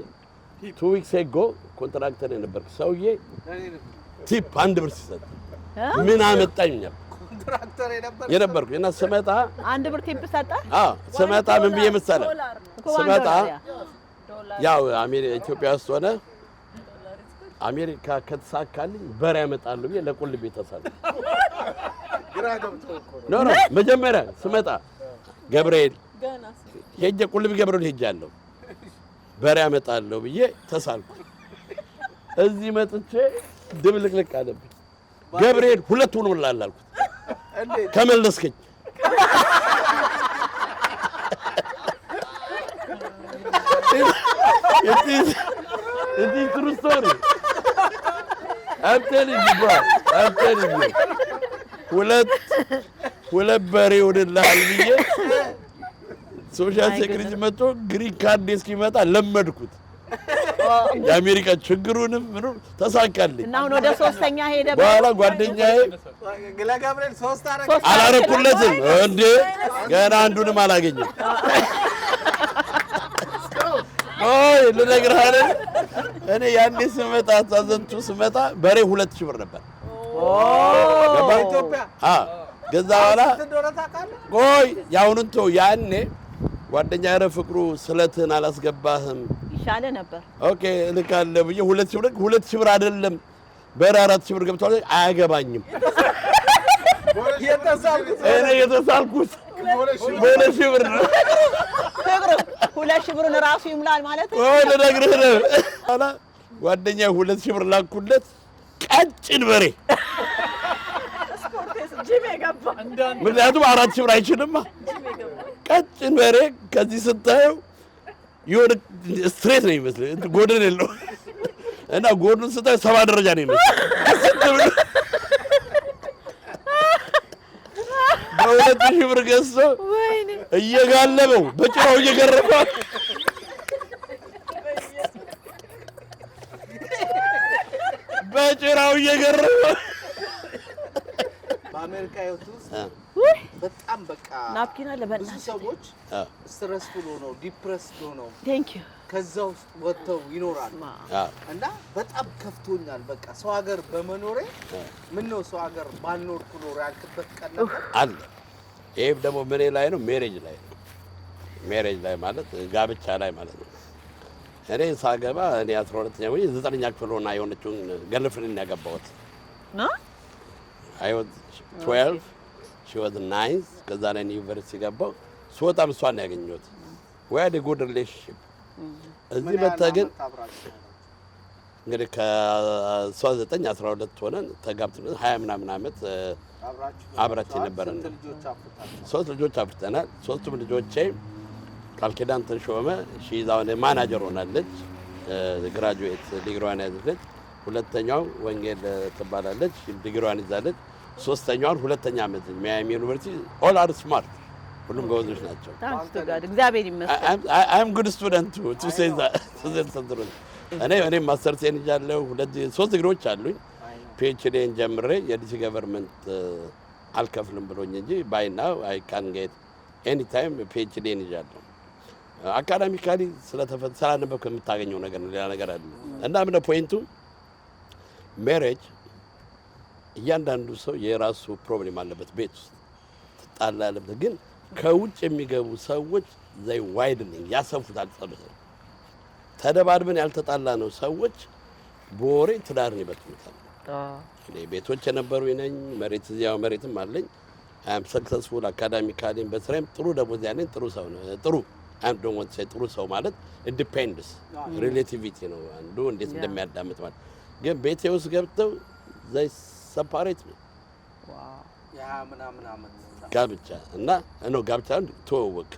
2 weeks ago ኮንትራክተር የነበርኩ ሰውዬ ቲፕ 1 ብር ሲሰጥ ምን አመጣኛል ኮንትራክተር የነበርኩ እና ስመጣ 1 ብር ቲፕ ሰጣ ስመጣ ምን ብዬ መሰለህ ስመጣ ያው ኢትዮጵያ ውስጥ ሆነ አሜሪካ ከተሳካልኝ በሬ ያመጣለሁ ብዬ ለቁልቤ ተሳለ ግራ ገብቶ እኮ ነው መጀመሪያ ስመጣ ገብርኤል ሄጄ ቁልቢ ገብርኤል ሄጃለሁ በሬ ያመጣለሁ ብዬ ተሳልኩ እዚህ መጥቼ ድብልቅልቅ አለብኝ ገብርኤል 2 ሆኖ ላላልኩት ከመለስከኝ it is true story I'm telling you bro I'm telling you ሁለት በሬ ወደላል ብዬ ሶሻል ሴኩሪቲ መጥቶ ግሪን ካርድ እስኪመጣ ለመድኩት የአሜሪካ ችግሩንም ምኑ ተሳካልኝ እና ወደ 3ኛ ሄደ በኋላ ጓደኛዬ ለገብርኤል 3 አላረኩለትም እንዴ ገና አንዱንም አላገኘም ኦይ ልነግርህ አይደል እኔ ያኔ ስመጣ ታዘንቱ ስመጣ በሬ 2000 ብር ነበር ኢትዮጵያ ገዛ በኋላ ቆይ ያውንቶ ያኔ ጓደኛ ፍቅሩ ስለትን አላስገባህም ይሻለ ነበር ኦኬ ልካለ ብዬ 2000 ብር አይደለም በሬ 4000 ብር ገብቷል አያገባኝም እኔ የተሳልኩት 2000 ብር ነው ፍቅሩ 2000 ብሩን ራሱ ይምላል ማለት ነው ወይ ለነግርህ ነው አላ ጓደኛ 2000 ብር ላኩለት ቀጭን በሬ ምክንያቱም 4,000 ብር አይችልማ። ቀጭን በሬ ከዚህ ስታየው የሆነ ስትሬት ነው የሚመስለው ጎድን የለው እና ጎድን ስታየው 7 ደረጃ ነው የሚመስለው። በ2,000 ብር ገዝቶ እየጋለበው በጭራው እየገረፈው በጭራው እየገረፈው በአሜሪካ ህይወት ውስጥ በጣም በቃ ናፕኪን አለ ብዙ ሰዎች ስትረስፉል ሆነው ዲፕረስድ ሆነው ከዛ ውስጥ ወጥተው ይኖራሉ እና በጣም ከፍቶኛል። በቃ ሰው ሀገር በመኖሬ ምን ነው ሰው ሀገር ባልኖርኩ ኖር ያልክበት ቀን ነበር አለ። ይሄም ደግሞ ምን ላይ ነው? ሜሬጅ ላይ ነው። ሜሬጅ ላይ ማለት ጋብቻ ላይ ማለት ነው። እኔ ሳገባ እኔ 12ኛ ወይ 9ኛ ክፍል ሆና የሆነችውን ገርልፍሬንድ ያገባሁት I was 12 she was 9 ከዛ ላይ ዩኒቨርሲቲ ገባሁ። ስወጣም እሷን ያገኘሁት we had a good relationship። እዚህ መጣ ግን እንግዲህ ከ9 12 ሆነን ተጋብተን 20 ምናምን ዓመት አብራችን ነበረን። 3 ልጆች አፍርተናል። 3ቱም ልጆቼ ቃልኪዳን ተሾመ ሺዛውን ማናጀር ሆናለች። ግራጁዌት ዲግሪዋን ያዘች። ሁለተኛው ወንጌል ትባላለች ዲግሪዋን ይዛለች። ሶስተኛው ሁለተኛ ዓመት ሚያሚ ዩኒቨርሲቲ ኦል አር ስማርት ሁሉም ጎበዞች ናቸው። እግዚአብሔር ይመስገን። አይ አም ጉድ ስቱደንት ቱ ሴይ ዛት እኔ ማስተርስ ይዣለሁ። 3 ዲግሪዎች አሉኝ። ፒኤችዲን ጀምሬ የዲሲ ገቨርንመንት አልከፍልም ብሎኝ እንጂ ባይ ናው አይ ካን ጌት ኤኒ ታይም ፒኤችዲን ይዣለሁ። አካዳሚካሊ ስላነበብክ የምታገኘው ነገር ነው፣ ሌላ ነገር አለ እና ምን ፖይንቱ ሜሬጅ እያንዳንዱ ሰው የራሱ ፕሮብሌም አለበት። ቤት ውስጥ ትጣላለበት፣ ግን ከውጭ የሚገቡ ሰዎች ዘይ ዋይድኒንግ ያሰፉታል። ተደባድበን ያልተጣላ ነው ሰዎች በወሬ ትዳርን ይበትኑታል። እኔ ቤቶች የነበሩ ነኝ፣ መሬት እዚያው መሬትም አለኝ። አም ሰክሰስፉል አካዳሚካሊም በስራም ጥሩ ደሞዝ ያለኝ ጥሩ ሰው ነው። ጥሩ አም ዶንት ዋንት ሴ ጥሩ ሰው ማለት ኢንዲፔንደንስ ሪሌቲቪቲ ነው። አንዱ እንዴት እንደሚያዳምጥ ማለት ግን ቤቴ ውስጥ ገብተው ዘይ ሰፓሬት ነው ያ ምናምን አመት ጋብቻ እና ነው ጋብቻ ተወወቅ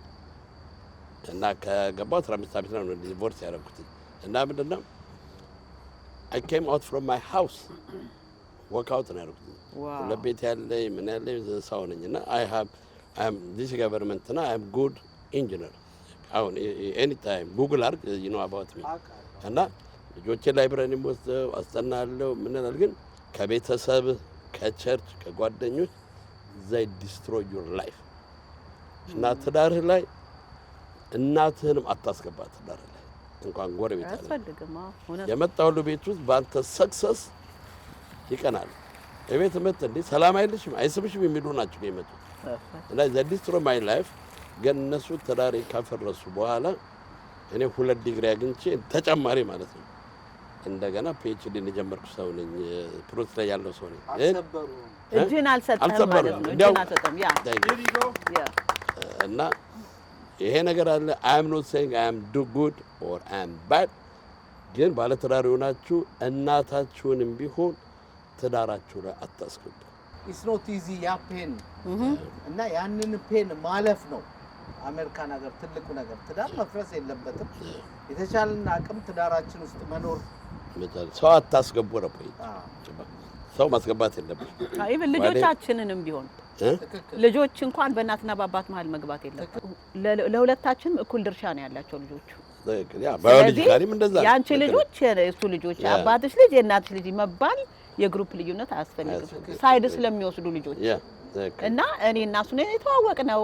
እና ከገባው 15 ዓመት ነው ዲቮርስ ያደረኩት። እና ምንድነው I came out from my house walk out ነው ያደረኩት። ለቤት ያለ ምን ያለ ሰው ነኝ እና I am this government እና I am good engineer አሁን ኤኒ ታይም ጉግል አርግ you know about me እና ልጆቼ ላይብረሪ ወስደው አስጠናለሁ። ምን ያህል ግን ከቤተሰብ ከቸርች ከጓደኞች they destroy your life እና ትዳርህ ላይ እናትህንም አታስገባት። ትዳርህ ላይ እንኳን ጎረቤት አያስፈልግም። የመጣው ሁሉ ቤት ውስጥ በአንተ ሰክሰስ ይቀናል። የቤት መት እንዴ ሰላም አይልሽም አይስብሽም የሚሉ ናቸው የመጡት እና they destroy my life። ግን እነሱ ትዳሬ ካፈረሱ በኋላ እኔ 2 ዲግሪ አግኝቼ ተጨማሪ ማለት ነው እንደገና ፒኤችዲ የጀመርኩ ሰው ነኝ። ፕሮሰስ ላይ ያለው ሰው ነኝ። እጅን አልሰጠህም ማለት ነው። እጅን አልሰጠህም ያ እና ይሄ ነገር አለ። I am not saying I am do good or I am bad። ግን ባለትዳር ሆናችሁ እናታችሁንም ቢሆን ትዳራችሁ ላይ አታስገቡ። ኢትስ ኖት ኢዚ ያ ፔን እና ያንን ፔን ማለፍ ነው አሜሪካን ሀገር ትልቁ ነገር። ትዳር መፍረስ የለበትም። የተቻለን አቅም ትዳራችን ውስጥ መኖር ሰው አታስገቡ ነው ፖይንት። ሰው ማስገባት የለብንም። ኢቭን ልጆቻችንንም ቢሆን ልጆች እንኳን በእናትና በአባት መሀል መግባት የለበትም። ለሁለታችንም እኩል ድርሻ ነው ያላቸው ልጆቹ። ያ ባዮሎጂካሊም እንደዛ ያንቺ ልጆች የእሱ ልጆች አባትሽ ልጅ የእናትሽ ልጅ መባል የግሩፕ ልዩነት አያስፈልግም። ሳይድ ስለሚወስዱ ልጆች እና እኔ እና እሱ ነው የተዋወቅነው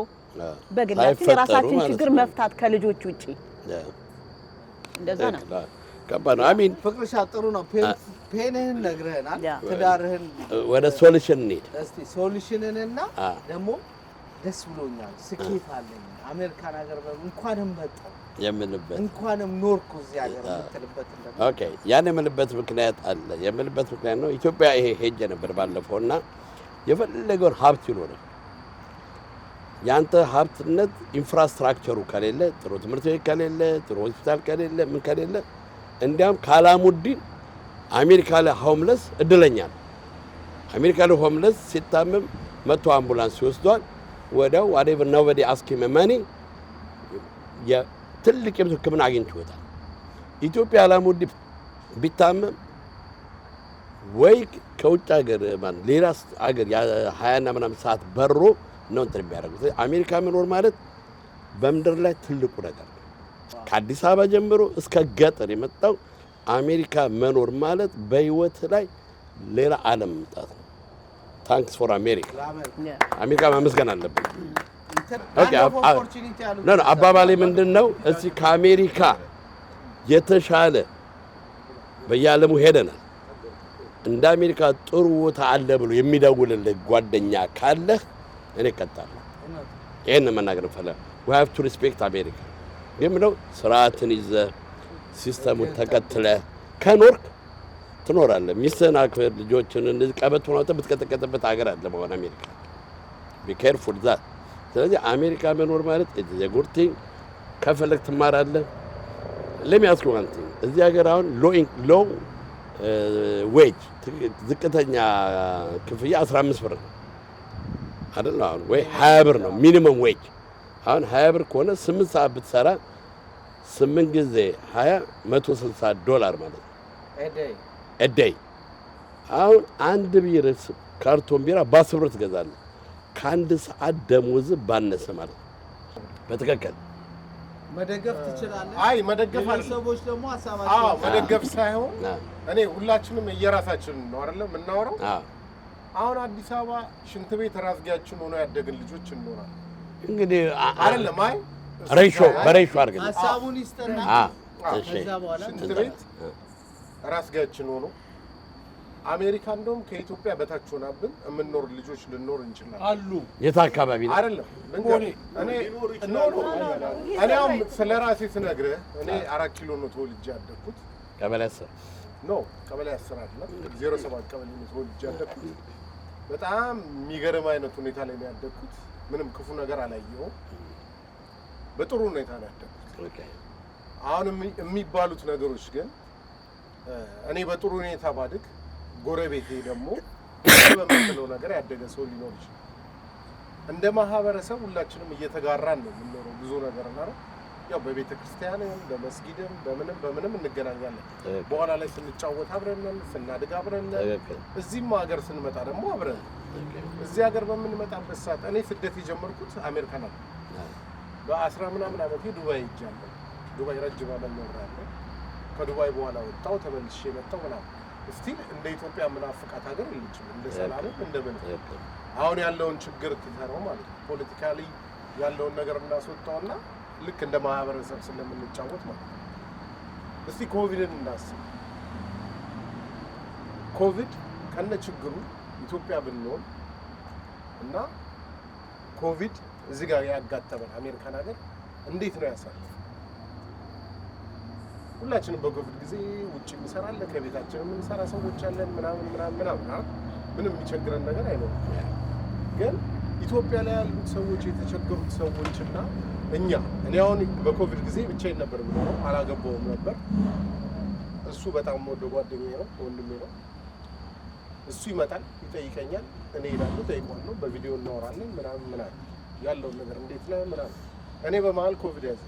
በግላችን የራሳችን ችግር መፍታት ከልጆች ውጪ እንደዛ ነው። ከባድ ነው። አሚን ፍቅርሻ ጥሩ ነው። ፔንህን ነግረህናል። ትዳርህን ወደ ሶሉሽን እንሂድ እስቲ። ሶሉሽንንና ደግሞ ደስ ብሎኛል ስኬት አለኝ አሜሪካን ሀገር እንኳንም መጣሁ የምልበት እንኳንም ኖርኩ እዚህ ሀገር የምትልበት እንደምን? ኦኬ ያን የምልበት ምክንያት አለ። የምልበት ምክንያት ነው ኢትዮጵያ ይሄ ሄጄ ነበር ባለፈውና የፈለገውን ሀብት ይኖር ያንተ ሀብትነት ኢንፍራስትራክቸሩ ከሌለ ጥሩ ትምህርት ቤት ከሌለ ጥሩ ሆስፒታል ከሌለ ምን ከሌለ እንዲያም ካላሙዲን አሜሪካ ላይ ሆምለስ እድለኛ ነው። አሜሪካ ላይ ሆምለስ ሲታመም መቶ አምቡላንስ ይወስዷል። ወዲያው whatever nobody ask him money የትልቅ ሕክምና አግኝቶ ይወጣል። ኢትዮጵያ አላሙዲ ቢታመም ወይ ከውጭ ሀገር ማን ሌላ ሀገር 20 እና ምናምን ሰዓት በሮ ነው እንትን የሚያደርጉት። አሜሪካ መኖር ማለት በምድር ላይ ትልቁ ነገር ነው። ከአዲስ አበባ ጀምሮ እስከ ገጠር የመጣው አሜሪካ መኖር ማለት በህይወት ላይ ሌላ ዓለም መምጣት ነው። ታንክስ ፎር አሜሪካ። አሜሪካ ማመስገን አለብን። ኦኬ ኖ አባባሌ ምንድነው? እዚህ ከአሜሪካ የተሻለ በየዓለሙ ሄደናል። እንደ አሜሪካ ጥሩ ቦታ አለ ብሎ የሚደውልልህ ጓደኛ ካለህ እኔ እቀጣለሁ። ይሄን መናገር ፈለግ we have to respect አሜሪካ። ግን ነው ስርዓትን ይዘህ ሲስተሙን ተከትለህ ከኖርክ ትኖራለህ። ሚስትህን አክብር፣ ልጆችን እንደዚህ ቀበቶ ነው የምትቀጠቀጥበት ሀገር አለ መሆን አሜሪካ። be careful that። ስለዚህ አሜሪካ መኖር ማለት የጉርቲ ከፈለግ ትማራለህ። let me ask you one thing። እዚህ ሀገር አሁን low ዌጅ ዝቅተኛ ክፍያ 15 ብር ነው አይደል? አሁን ወይ 20 ብር ነው ሚኒመም ዌጅ። አሁን 20 ብር ከሆነ 8 ሰዓት ብትሰራ 8 ጊዜ 20 $160 ማለት ነው a day። አሁን አንድ ቢራ ካርቶን ቢራ በ10 ብር ትገዛለህ። ከአንድ ሰዓት ደሞዝ ባነሰ ማለት ነው። በትክክል መደገፍ ትችላለህ። አይ መደገፍ ሰዎች ደግሞ ሐሳባቸው መደገፍ ሳይሆን እኔ ሁላችንም የራሳችን ነው አይደለም እናወራው። አሁን አዲስ አበባ ሽንት ቤት ራስጌያችን ሆኖ ያደግን ልጆች እንኖራለን። እንግዲህ አይደለም አይ በሬሾ አድርገን ሐሳቡን ይስጠና ከዛ በኋላ ሽንት ቤት ራስጌያችን ሆኖ አሜሪካ እንደውም ከኢትዮጵያ በታች ሆናብን የምንኖር ልጆች ልንኖር እንችላለን አሉ። የት አካባቢ ነው? አይደለም እኔ አሁን ስለ ራሴ ስነግርህ እኔ 4 ኪሎ ነው ተወልጄ ያደግኩት። ቀበሌ 10 ኖ ቀበሌ 10 አይደለም 07 ቀበሌ ነው ተወልጄ ያደግኩት። በጣም የሚገርም አይነት ሁኔታ ላይ ነው ያደግኩት። ምንም ክፉ ነገር አላየሁም። በጥሩ ሁኔታ ነው ያደግኩት። አሁን የሚባሉት ነገሮች ግን እኔ በጥሩ ሁኔታ ባድግ ጎረቤቴ ደግሞ በመጥለው ነገር ያደገ ሰው ሊኖር ይችላል። እንደ ማህበረሰብ ሁላችንም እየተጋራን ነው የምንኖረው ብዙ ነገር እና ያው በቤተ ክርስቲያንም በመስጊድም በምንም እንገናኛለን። በኋላ ላይ ስንጫወት አብረን ነን፣ ስናድግ አብረን ነን። እዚህም ሀገር ስንመጣ ደግሞ አብረን እዚህ ሀገር በምንመጣበት ሰዓት እኔ ስደት የጀመርኩት አሜሪካ ነው። በ10 ምናምን ዓመቴ ዱባይ ሄጃለሁ። ዱባይ ረጅም ዓመት ኖሬያለሁ። ከዱባይ በኋላ ወጣሁ ተመልሼ መጣሁ ምናምን ስቲል እንደ ኢትዮጵያ ምናፍቃት ሀገር የለችም። እንደ ሰላምም እንደምን አሁን ያለውን ችግር ትተረው ማለት ነው። ፖለቲካሊ ያለውን ነገር እናስወጣውና ልክ እንደ ማህበረሰብ ስለምንጫወት ማለት ነው። እስቲ ኮቪድን እናስብ። ኮቪድ ከነ ችግሩ ኢትዮጵያ ብንሆን እና ኮቪድ እዚህ ጋር ያጋጠመን አሜሪካን ሀገር እንዴት ነው ያሳለፈው? ሁላችንም በኮቪድ ጊዜ ውጭ እንሰራለን፣ ከቤታችን የምንሰራ ሰዎች አለን ምናምን ምንም የሚቸግረን ነገር አይኖርም። ግን ኢትዮጵያ ላይ ያሉት ሰዎች የተቸገሩት ሰዎችና እኔ አሁን በኮቪድ ጊዜ ብቻዬን ነበር የምኖረው፣ አላገባውም ነበር። እሱ በጣም ወደ ጓደኛዬ ነው፣ ወንድሜ ነው። እሱ ይመጣል፣ ይጠይቀኛል፣ እኔ እሄዳለሁ፣ እጠይቀዋለሁ፣ በቪዲዮ እናወራለን ምናምን ያለውን ነገር እንዴት ነው ምናምን። እኔ በመሀል ኮቪድ ያዘ።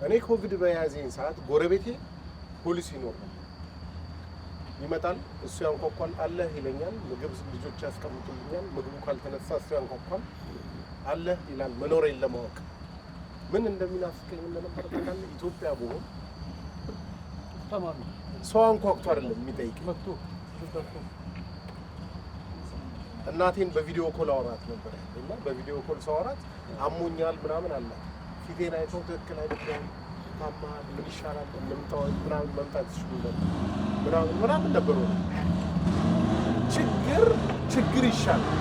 እኔ ኮቪድ በያዘኝ ሰዓት ጎረቤቴ ፖሊስ ይኖር ይመጣል፣ እሱ ያንኳኳል፣ አለህ ይለኛል። ምግብ ልጆች ያስቀምጡልኛል። ምግቡ ካልተነሳ እሱ ያንኳኳል፣ አለህ ይላል። መኖሬን ለማወቅ ምን እንደሚናፍቀኝ እንደነበር ታውቃለህ? ኢትዮጵያ ብሆን ሰው አንኳኩቶ አይደለም የሚጠይቅ። እናቴን በቪዲዮ ኮል አወራት ነበር እና በቪዲዮ ኮል ሰዋራት አሞኛል ምናምን አላት። ፊቴን አይተው ትክክል አይደለም ታማል ምን ይሻላል እንምጣው ምናምን መምጣት ይችላል ምናምን ነበር። ችግር ይሻላል።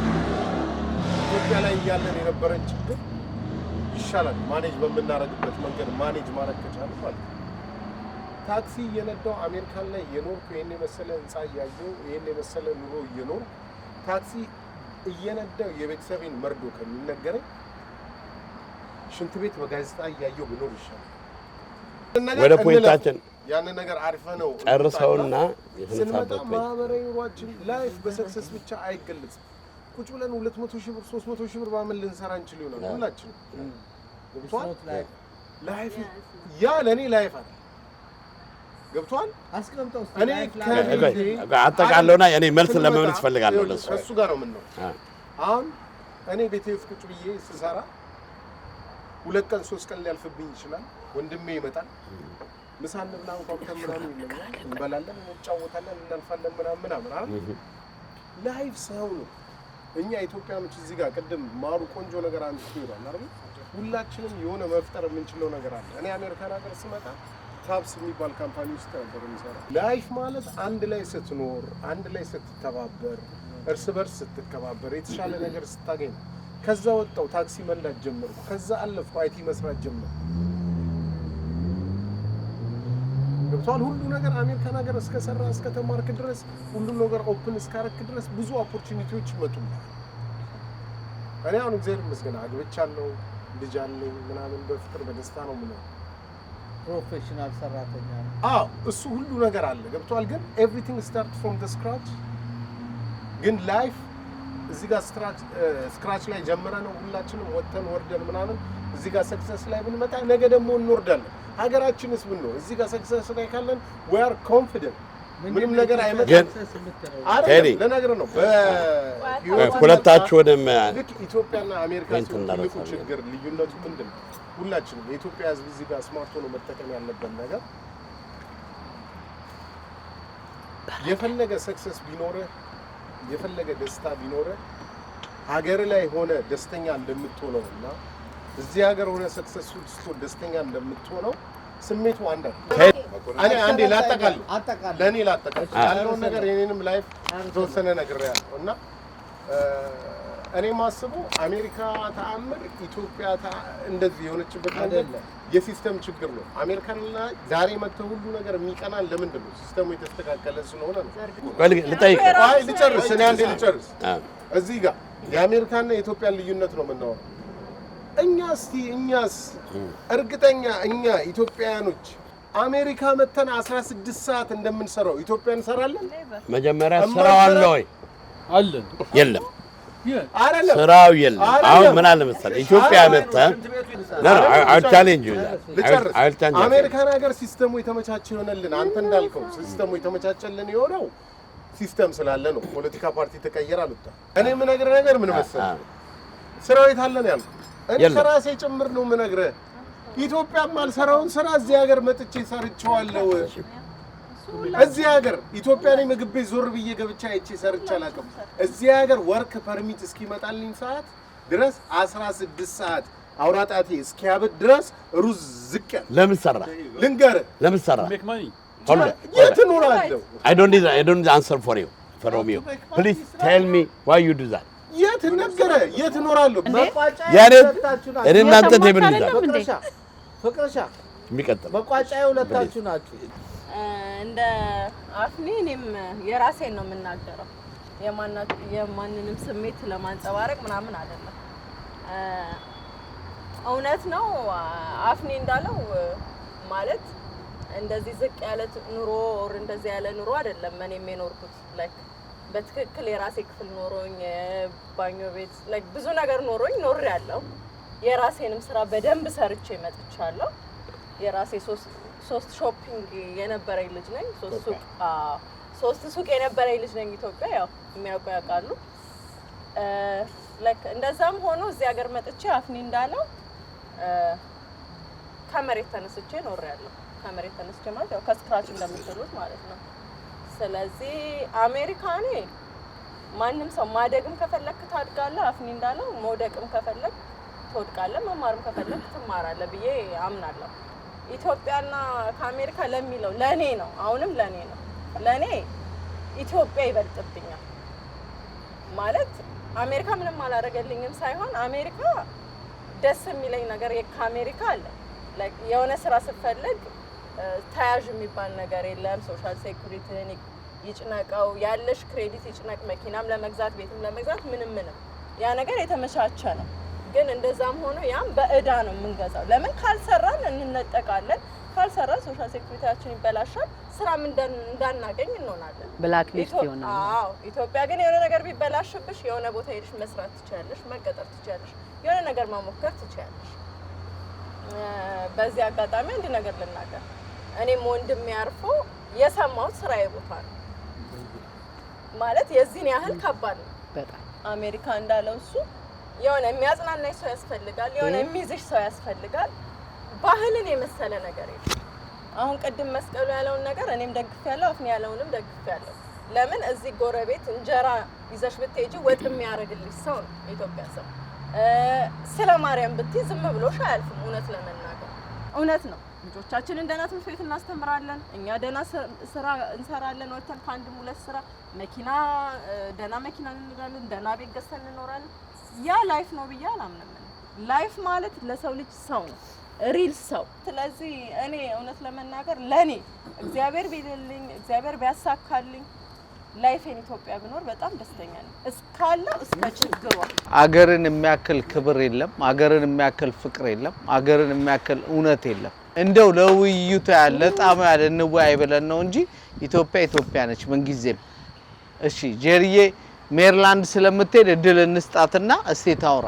ኢትዮጵያ ላይ ያለን የነበረን ችግር ይሻላል ማኔጅ በምናረግበት መንገድ ማኔጅ ማድረግ ከቻልን ማለት ነው። ታክሲ እየነዳው አሜሪካን ላይ የኖርኩ ይሄን የመሰለ ህንጻ እያየሁ ይሄን የመሰለ ኑሮ እየኖርኩ ታክሲ እየነዳው የቤተሰቤን መርዶ ከሚነገረኝ ሽንት ቤት በጋዜጣ እያየሁ ብኖር ይሻላል። ወደ ፖይንታችን ያን ነገር አሪፈ ነው ጨርሰውና ስንመጣ ማህበራዊ ኑሯችን ላይፍ በሰክሰስ ብቻ አይገለጽም። ቁጭ ብለን 200 ሺህ ብር 300 ሺህ ብር ባመን ልንሰራ እንችል ይሆናል ሁላችንም። ገብቷል? ላይፍ ያ ለኔ ላይፍ አለ። ገብቷል? አስቀምጠው እኔ አጠቃለውና እኔ መልስ ለመመለስ ፈልጋለሁ ለሱ እሱ ጋር ነው የምንለው። አሁን እኔ ቤቴ ውስጥ ቁጭ ብዬ ስሰራ 2 ቀን 3 ቀን ሊያልፍብኝ ይችላል። ወንድሜ ይመጣል። ምሳ እንብላ እንኳን ከምናምን ይለኛል። እንበላለን፣ እንጫወታለን፣ እናልፋለን ምናምን አይደል? ላይፍ ሰው ነው። እኛ ኢትዮጵያኖች እዚህ ጋር ቅድም ማሩ ቆንጆ ነገር አንስቶ ይላል አይደል? ሁላችንም የሆነ መፍጠር የምንችለው ነገር አለ። እኔ አሜሪካን ሀገር ስመጣ ታብስ የሚባል ካምፓኒ ውስጥ ነበር የምሰራው። ላይፍ ማለት አንድ ላይ ስትኖር፣ አንድ ላይ ስትተባበር፣ እርስ በርስ ስትከባበር፣ የተሻለ ነገር ስታገኝ። ከዛ ወጣው ታክሲ መንዳት ጀመርኩ። ከዛ አለፍኩ አይቲ መስራት ጀመርኩ። ገብቷል? ሁሉ ነገር አሜሪካን ሀገር እስከሰራ እስከተማርክ ድረስ ሁሉ ነገር ኦፕን እስካረክ ድረስ ብዙ ኦፖርቹኒቲዎች ይመጡልሃል። እኔ አሁን እግዚአብሔር ይመስገን አግብቻለሁ፣ ልጅ አለኝ ምናምን በፍቅር በደስታ ነው የምኖረው። ፕሮፌሽናል ሰራተኛ ነው። አዎ እሱ ሁሉ ነገር አለ። ገብቷል? ግን ኤቭሪቲንግ ስታርት ፍሮም ዘ ስክራች። ግን ላይፍ እዚህ ጋር ስክራች ላይ ጀምረ ነው ሁላችንም ወጥተን ወርደን ምናምን እዚህ ጋር ሰክሰስ ላይ ብንመጣ ነገ ደግሞ እንወርዳለን። ሀገራችንስ ምን ነው እዚህ ጋር ሰክሰስ ላይ ካለን we are confident ምንም ነገር አይመጣም። አይደለም ለነገር ነው ሁለታችሁንም ልክ ኢትዮጵያና አሜሪካ ትልቁ ችግር ልዩነቱ ምንድን ነው? ሁላችንም የኢትዮጵያ ሕዝብ እዚህ ጋር ስማርት ሆኖ መጠቀም ያለበት ነገር የፈለገ ሰክሰስ ቢኖርህ የፈለገ ደስታ ቢኖርህ ሀገር ላይ ሆነ ደስተኛ እንደምትሆነውና እዚህ ሀገር ሆነ ሰክሰስፉል ስትሆን ደስተኛ እንደምትሆነው ስሜቱ አንድ እኔ አንዴ ላጠቃል ለኔ ላጠቃል ያለውን ነገር የኔንም ላይፍ ተወሰነ ነግሬያለሁ እና እኔ ማስበው አሜሪካ ተአምር ኢትዮጵያ እንደዚህ የሆነችበት መንገድ የሲስተም ችግር ነው። አሜሪካንና ዛሬ መጥተው ሁሉ ነገር የሚቀናል ለምንድን ነው? ሲስተሙ የተስተካከለ ስለሆነ ነው። ልጨርስ እኔ አንዴ ልጨርስ። እዚህ ጋር የአሜሪካና የኢትዮጵያን ልዩነት ነው የምናወራው። እኛስ እርግጠኛ እኛ ኢትዮጵያውያኖች አሜሪካ መተን 16 ሰዓት እንደምንሰራው ኢትዮጵያ እንሰራለን? መጀመሪያ ስራው አለ ወይ? አለን። የለም ስራው የለም። አሁን ምን አለ መሰለህ ኢትዮጵያ መተህ አሜሪካን ሀገር ሲስተሙ የተመቻቸ ይሆነልን። አንተ እንዳልከው ሲስተሙ የተመቻቸልን የሆነው ሲስተም ስላለ ነው። ፖለቲካ ፓርቲ ተቀየረ አሉታ። እኔ የምነግርህ ነገር ምን መሰለህ ስራው የታለን ያልኩህ እኔ ከራሴ ጭምር ነው የምነግርህ። ኢትዮጵያም አልሰራውን ስራ እዚህ ሀገር መጥቼ ሰርቼዋለሁ። እዚህ ሀገር ኢትዮጵያ ላይ ምግብ ቤት ዞር ብዬ ገብቼ አይቼ ሰርቼ አላውቅም። እዚህ ሀገር ወርክ ፐርሚት እስኪመጣልኝ ሰዓት ድረስ 16 ሰዓት አውራጣቴ እስኪያብድ ድረስ ሩዝ ዝቅ ለምን ሰራ ልንገርህ፣ ለምን ሰራ የት እኖራለሁ? I don't need the answer from you. Please tell me why you do that. የት ነገረ የት እኖራለሁ? እኔ እናንተ ቴብል ይዛል ፍቅርሻ የሚቀጥል መቋጫዬ ሁለታችሁ ናችሁ። እንደ አፍኒ እኔም የራሴን ነው የምናገረው። የማንንም ስሜት ለማንጸባረቅ ምናምን አይደለም። እውነት ነው አፍኒ እንዳለው ማለት እንደዚህ ዝቅ ያለ ኑሮ ኦር እንደዚህ ያለ ኑሮ አይደለም እኔም የኖርኩት። ላይክ በትክክል የራሴ ክፍል ኖሮኝ ባኞ ቤት ላይክ ብዙ ነገር ኖሮኝ ኖሬያለሁ። የራሴንም ስራ በደንብ ሰርቼ መጥቻለሁ። የራሴ ሶስት ሾፒንግ የነበረኝ ልጅ ነኝ። ሶስት ሱቅ የነበረኝ ልጅ ነኝ ኢትዮጵያ። ያው የሚያውቁ ያውቃሉ። ላይክ እንደዛም ሆኖ እዚህ ሀገር መጥቼ አፍኒ እንዳለው ከመሬት ተነስቼ ኖሬያለሁ። ከመሬት ተነስቼ ማለት ያው ከስክራች እንደምትሉት ማለት ነው። ስለዚህ አሜሪካኔ ማንም ሰው ማደግም ከፈለክ ታድጋለህ፣ አፍኒ እንዳለው መውደቅም ከፈለክ ትወድቃለህ፣ መማርም ከፈለክ ትማራለህ ብዬ አምናለሁ። ኢትዮጵያና ከአሜሪካ ለሚለው ለኔ ነው፣ አሁንም ለኔ ነው። ለኔ ኢትዮጵያ ይበልጥብኛል ማለት አሜሪካ ምንም አላደረገልኝም ሳይሆን አሜሪካ ደስ የሚለኝ ነገር ከአሜሪካ አለ። ላይክ የሆነ ስራ ስትፈልግ ተያዥ የሚባል ነገር የለም። ሶሻል ሴኩሪቲን ይጭነቀው ያለሽ ክሬዲት ይጭነቅ፣ መኪናም ለመግዛት ቤትም ለመግዛት ምንም ያ ነገር የተመቻቸ ነው። ግን እንደዛም ሆኖ ያም በእዳ ነው የምንገዛው። ለምን ካልሰራን እንነጠቃለን። ካልሰራን ሶሻል ሴኩሪቲያችን ይበላሻል። ስራም እንዳናገኝ እንሆናለን። ብላክ ሊስት ይሆናል። አዎ ኢትዮጵያ ግን የሆነ ነገር ቢበላሽብሽ የሆነ ቦታ ሄደሽ መስራት ትችያለሽ፣ መቀጠር ትችያለሽ፣ የሆነ ነገር መሞከር ትችያለሽ። በዚህ አጋጣሚ አንድ ነገር ልናገር። እኔም ወንድሜ ያርፎ የሰማሁት ስራዬ ቦታ ነው ማለት የዚህን ያህል ከባድ ነው በጣም። አሜሪካ እንዳለው እሱ የሆነ የሚያጽናናኝ ሰው ያስፈልጋል፣ የሆነ የሚይዝሽ ሰው ያስፈልጋል። ባህልን የመሰለ ነገር የለም። አሁን ቅድም መስቀሉ ያለውን ነገር እኔም ደግፌያለሁ፣ አፍኒ ያለውንም ደግፌያለሁ። ለምን እዚህ ጎረቤት እንጀራ ይዘሽ ብትሄጂ ወጥ የሚያደርግልሽ ሰው ነው የኢትዮጵያ ሰው። ስለ ማርያም ብትይ ዝም ብሎሽ አያልፍም። እውነት ለመናገር እውነት ነው። ልጆቻችንን ደህና ትምህርት ቤት እናስተምራለን፣ እኛ ደህና ስራ እንሰራለን፣ ወጥተን ከአንድም ሁለት ስራ መኪና ደህና መኪና እንነዳለን፣ ደህና ቤት ገዝተን እንኖራለን። ያ ላይፍ ነው ብዬ አላምንም። ላይፍ ማለት ለሰው ልጅ ሰው ነው ሪል ሰው። ስለዚህ እኔ እውነት ለመናገር ለኔ እግዚአብሔር ቢልልኝ እግዚአብሔር ቢያሳካልኝ ላይፌን ኢትዮጵያ ብኖር በጣም ደስተኛ ነኝ። እስካለው እስከ ችግሯ አገርን የሚያክል ክብር የለም፣ አገርን የሚያክል ፍቅር የለም፣ አገርን የሚያክል እውነት የለም። እንደው ለውይይቱ ያለ ጣም ያለ እንወያይ ብለን ነው እንጂ ኢትዮጵያ ኢትዮጵያ ነች ምንጊዜም። እሺ ጄሪዬ ሜሪላንድ ስለምትሄድ እድል እንስጣትና እስቲ ታውራ።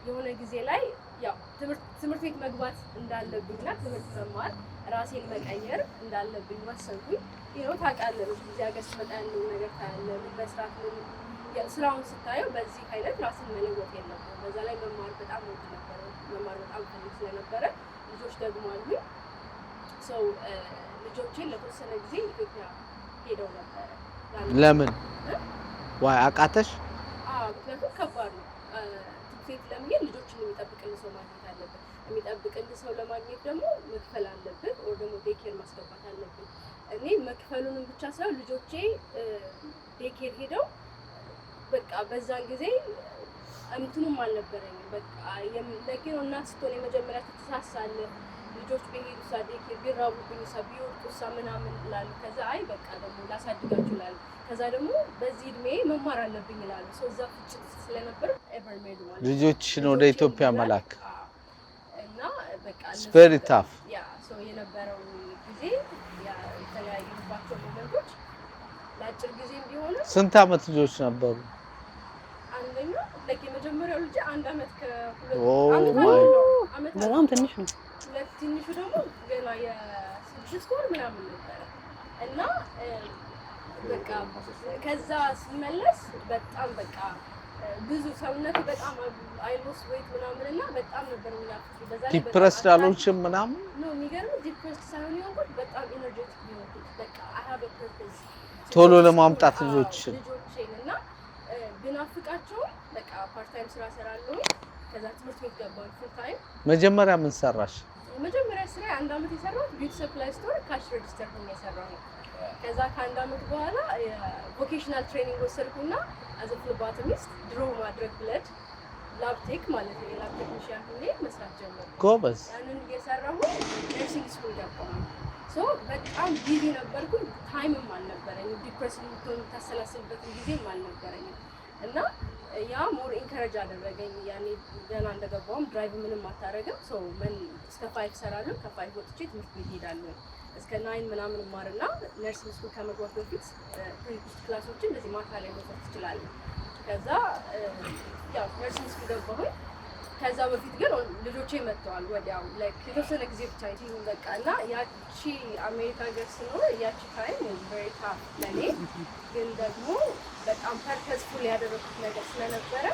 የሆነ ጊዜ ላይ ያው ትምህርት ቤት መግባት እንዳለብኝና ትምህርት መማር ራሴን መቀየር እንዳለብኝ ወሰንኩኝ። ይኸው ታውቃለህ፣ እዚህ ሀገር ስትመጣ ያለውን ነገር ታያለህ። በስርዓት ስራውን ስታየው በዚህ አይነት ራስን መለወጥ የለብህም። በዛ ላይ መማር በጣም ወድ ነበረ፣ መማር በጣም ፈልግ ስለነበረ ልጆች ደግሞ አሉኝ። ሰው ልጆቼን ለተወሰነ ጊዜ ኢትዮጵያ ሄደው ነበረ። ለምን ዋይ አቃተሽ? ምክንያቱም ከባድ ነው። ትምህርት ቤት ለመሄድ ልጆችን የሚጠብቅልህ ሰው ማግኘት አለብን። የሚጠብቅልህ ሰው ለማግኘት ደግሞ መክፈል አለብን፣ ወይ ደግሞ ዴኬር ማስገባት አለብን። እኔ መክፈሉንም ብቻ ሳይሆን ልጆቼ ዴኬር ሄደው በቃ በዛን ጊዜ እንትኑም አልነበረኝም። በቃ ለኪሮ እናት ስትሆን የመጀመሪያ ትተሳሳለህ። ልጆች በሄዱ ሳ ዴኬር ቢራቡብኝ ሳ ቢወድቁ ሳ ምናምን እላለሁ። ከዛ አይ በቃ ደግሞ ላሳድጋችሁ እላለሁ። ከዛ ደግሞ በዚህ እድሜ መማር አለብኝ እላለሁ። ሰው እዛ ፍጭት ስለነበር ኤቨርሜድ ማለት ልጆችሽን ወደ ኢትዮጵያ መላክ እና በቃ ቬሪ ታፍ ያ ሰው የነበረው ጊዜ ያ የተለያዩባቸው ሞመንቶች ለአጭር ጊዜም ቢሆን ስንት አመት ልጆች ነበሩ? አንደኛ ለክ የመጀመሪያው ልጅ 1 አመት ከ2 አመት በጣም ትንሽ ነው። ትንሹ ደግሞ ገና የ6 ወር ምናምን ነበረ እና በቃ ከዛ ስመለስ በጣም በቃ ብዙ ሰውነቴ በጣም አይሎስ ዌይት ምናምን እና በጣም ነበር የሚያፍሩ። በዛ ላይ ዲፕረስድ አልሆንሽም ምናምን? ነው የሚገርም ዲፕረስድ ሳይሆን የሆንኩት በጣም ኢነርጄቲክ የሆንኩት በቃ አይ ሃቭ አ ፐርፐዝ ቶሎ ለማምጣት ልጆችን እና ብናፍቃቸውም በቃ ፓርት ታይም ስራ እሰራለሁ። ከዛ ትምህርት ቤት ገባሁ ፉል ታይም። መጀመሪያ ምን ሰራሽ? መጀመሪያ ስራ 1 አመት የሰራሁት ቢዩቲ ሰፕላይ ስቶር ካሽ ሬጂስተር ሆኜ የሰራሁት። ከዛ ከ1 አመት በኋላ ቮኬሽናል ትሬኒንግ ወሰድኩና አዘ ፍሎባቶሚስት ድሮ ማድረግ ብለድ ላብቴክ ማለት ነው የላብ ቴክኒሻን ሆኜ መስራት ጀመርኩ። ጎበዝ። ያንን እየሰራሁ ነርሲንግ ስኩል ገባሁ። ሶ በጣም ቢዚ ነበርኩኝ። ታይምም አልነበረኝም። ዲፕሬሽን የምታሰላስልበት ጊዜም አልነበረኝም እና ያ ሞር ኢንከሬጅ አደረገኝ። ያኔ ገና እንደገባሁም ድራይቭ ምንም አታረግም። ሶ እስከ 5 እሰራለሁ። ከ5 ወጥቼ ትምህርት ቤት እሄዳለሁ። እስከ 9 ምናምን ማርና ነርሲንግ ስኩል ከመግባት በፊት ፕሪኩስ ክላሶችን እንደዚህ ማታ ላይ መውሰድ ትችላለህ። ከዛ ያው ነርሲንግ ስኩል ገባሁኝ። ከዛ በፊት ግን ልጆቼ መጥተዋል ወዲያው ላይክ የተወሰነ ጊዜ ብቻ ይሁን በቃ እና ያቺ አሜሪካ ሀገር ስኖር ያቺ ታይም ቬሪ ታፍ ለኔ ግን ደግሞ በጣም ፐርፐስፉል ያደረኩት ነገር ስለነበረ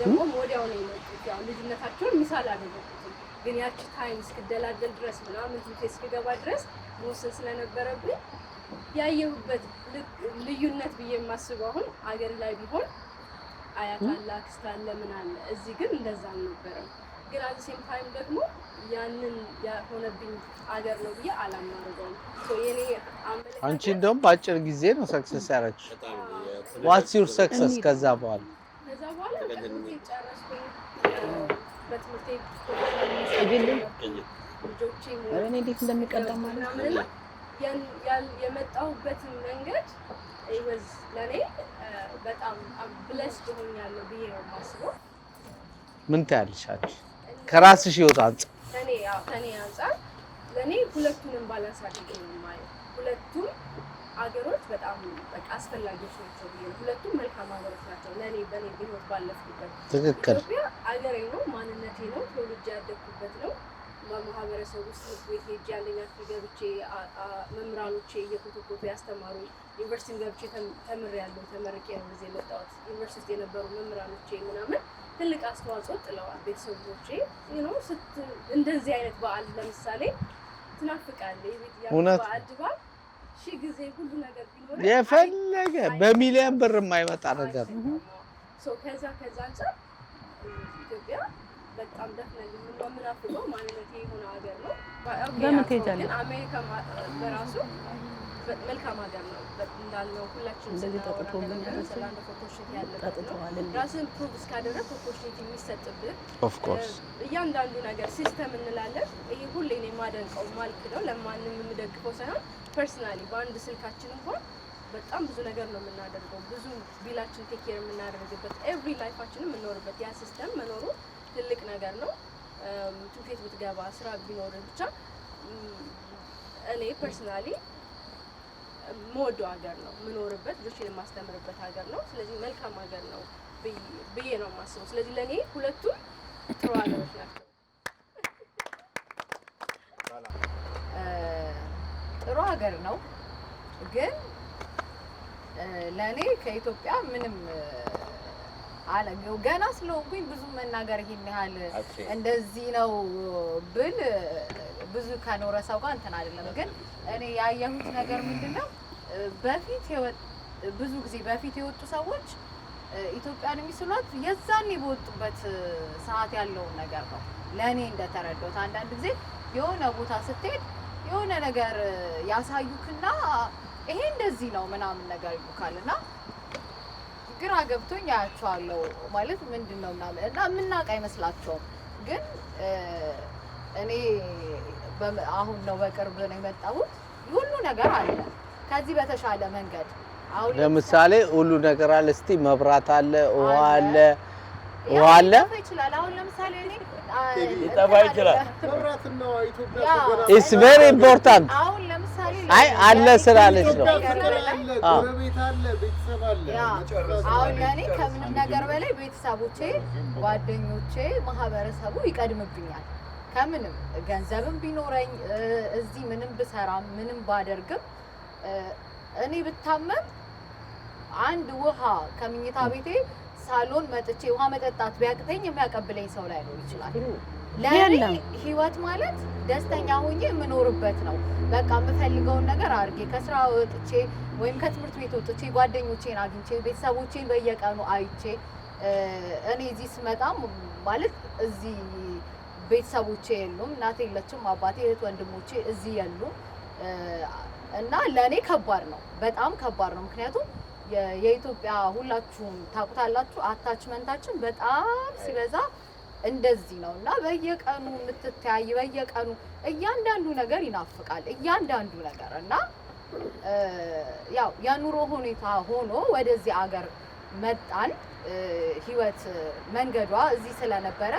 ደግሞ ወዲያው ነው የመጡት። ያው ልጅነታቸውን ሚሳል አደረኩት ግን ያቺ ታይም እስክደላደል ድረስ ምናምን ትምህርት እስክገባ ድረስ መውሰድ ስለነበረብኝ ያየሁበት ልዩነት ብዬ የማስበው አሁን አገር ላይ ቢሆን አያት አለ አክስት አለ ምን አለ። እዚህ ግን እንደዛ አልነበረም። ግን አት ሴም ታይም ደግሞ ያንን ያሆነብኝ አገር ነው ብዬ አላማረገውም። ሶ የኔ አመለካከት አንቺ እንደውም በአጭር ጊዜ ነው ሰክሰስ ያደረግሽ። ዋትስ ዩር ሰክሰስ? ከዛ በኋላ ትምህርት ጨረስኩኝ። በትምህርት ልጆቼ እኔ እንዴት እንደሚቀዳ ማለት ነው የመጣሁበትን መንገድ ይወዝ ለኔ በጣም ብለስድ ሆኛለሁ ብዬ ነው የማስበው። ምን ታያለሽ አንቺ ከራስሽ ህይወት አንጻር? ከኔ አንፃር ለኔ ሁለቱንም ባላንስ አድርጌ ነው የማየው። ሁለቱም አገሮች በጣም በቃ አስፈላጊዎች ናቸው ብዬ ነው። ሁለቱም መልካም አገሮች ናቸው ለኔ በኔ ህይወት ባለፍኩበት። ትክክል። ኢትዮጵያ አገሬ ነው፣ ማንነቴ ነው፣ ተወልጄ ያደግኩበት ነው። በማህበረሰብ ውስጥ ቤት ሄጄ አንደኛ ክፍል ገብቼ መምህራኖቼ እየኮተኮቱ ያስተማሩ ዩኒቨርሲቲ ገብቼ ተምሬያለሁ። ተመርቄ ነው እዚህ የመጣሁት። ዩኒቨርሲቲ ውስጥ የነበሩ መምህራኖቼ ምናምን ትልቅ አስተዋጽኦ ጥለዋል። ቤተሰቦቼ እንደዚህ አይነት በዓል ለምሳሌ ትናፍቃለህ። የቤት በዓል ድባብ ሺህ ጊዜ ሁሉ ነገር ቢኖር የፈለገ በሚሊዮን ብር የማይመጣ ነገር ነው። ከዛ አንፃር ኢትዮጵያ በጣም ደፍነን የምናፍቀው ማንነቴ የሆነ ሀገር ነው። በምን ትሄጃለሽ? ግን አሜሪካ በራሱ መልካም ሀገር ነው እንዳልነው ሁላችንም ስላንድ ኦፖርቹኒቲ ያለበት ራስን ፕሩቭ እስካደረግ ኦፖርቹኒቲ የሚሰጥብህ ኦፍ ኮርስ እያንዳንዱ ነገር ሲስተም እንላለን። ይሄ ሁሌ እኔ የማደንቀው ማልክደው ለማንም የምደግፈው ሳይሆን ፐርሰናሊ በአንድ ስልካችን እንኳን በጣም ብዙ ነገር ነው የምናደርገው። ብዙ ቢላችን ቴክ ኬር የምናደርግበት ኤቭሪ ላይፋችንን የምንኖርበት ያ ሲስተም መኖሩ ትልቅ ነገር ነው። ትምህርት ቤት ብትገባ ስራ ቢኖር ብቻ እኔ ፐርሰናሊ የምወደው ሀገር ነው የምኖርበት፣ ልጆችን የማስተምርበት ሀገር ነው። ስለዚህ መልካም ሀገር ነው ብዬ ነው የማስበው። ስለዚህ ለእኔ ሁለቱም ጥሩ ሀገሮች ናቸው። ጥሩ ሀገር ነው፣ ግን ለእኔ ከኢትዮጵያ ምንም አለ ገና ስለሆንኩኝ ብዙ መናገር ይሄን ያህል እንደዚህ ነው ብል ብዙ ከኖረ ሰው ጋር እንትን አይደለም። ግን እኔ ያየሁት ነገር ምንድነው ብዙ ጊዜ በፊት የወጡ ሰዎች ኢትዮጵያን የሚስሏት የዛኔ በወጡበት ሰዓት ያለውን ነገር ነው። ለእኔ እንደተረዳሁት አንዳንድ ጊዜ የሆነ ቦታ ስትሄድ የሆነ ነገር ያሳዩክና ይሄ እንደዚህ ነው ምናምን ነገር ይሉካልና ግራ ገብቶኝ አያቸዋለሁ። ማለት ምንድነው ምናምን እና የምናውቅ አይመስላቸውም። ግን እኔ አሁን ነው በቅርብ ነው የመጣሁት። ሁሉ ነገር አለ ከዚህ በተሻለ መንገድ። አሁን ለምሳሌ ሁሉ ነገር አለ። እስቲ መብራት አለ፣ ውሃ አለ፣ ውሃ አለ ይችላል። አሁን ለምሳሌ እኔ ሊጠፋ ይችላል። ኢትስ ቬሪ ኢምፖርታንት። አሁን ለምሳሌ አይ አለ ስላለች ነው። ጎረቤት አለ፣ ቤተሰብ አለ። አሁን ለኔ ከምንም ነገር በላይ ቤተሰቦቼ፣ ጓደኞቼ፣ ማህበረሰቡ ይቀድምብኛል። ከምንም ገንዘብም ቢኖረኝ እዚህ ምንም ብሰራም ምንም ባደርግም እኔ ብታመም አንድ ውሃ ከምኝታ ቤቴ ሳሎን መጥቼ ውሃ መጠጣት ቢያቅተኝ የሚያቀብለኝ ሰው ላይኖር ይችላል። ለኔ ህይወት ማለት ደስተኛ ሆኜ የምኖርበት ነው። በቃ የምፈልገውን ነገር አድርጌ ከስራ ወጥቼ ወይም ከትምህርት ቤት ወጥቼ ጓደኞቼን አግኝቼ ቤተሰቦቼን በየቀኑ አይቼ እኔ እዚህ ስመጣም ማለት እዚህ ቤተሰቦቼ የሉም፣ እናቴ የለችም፣ አባቴ እህት ወንድሞቼ እዚህ የሉም እና ለኔ ከባድ ነው፣ በጣም ከባድ ነው። ምክንያቱም የኢትዮጵያ ሁላችሁም ታውቁታላችሁ አታችመንታችን በጣም ሲበዛ እንደዚህ ነው እና በየቀኑ የምትተያይ በየቀኑ እያንዳንዱ ነገር ይናፍቃል፣ እያንዳንዱ ነገር እና ያው የኑሮ ሁኔታ ሆኖ ወደዚህ አገር መጣን። ህይወት መንገዷ እዚህ ስለነበረ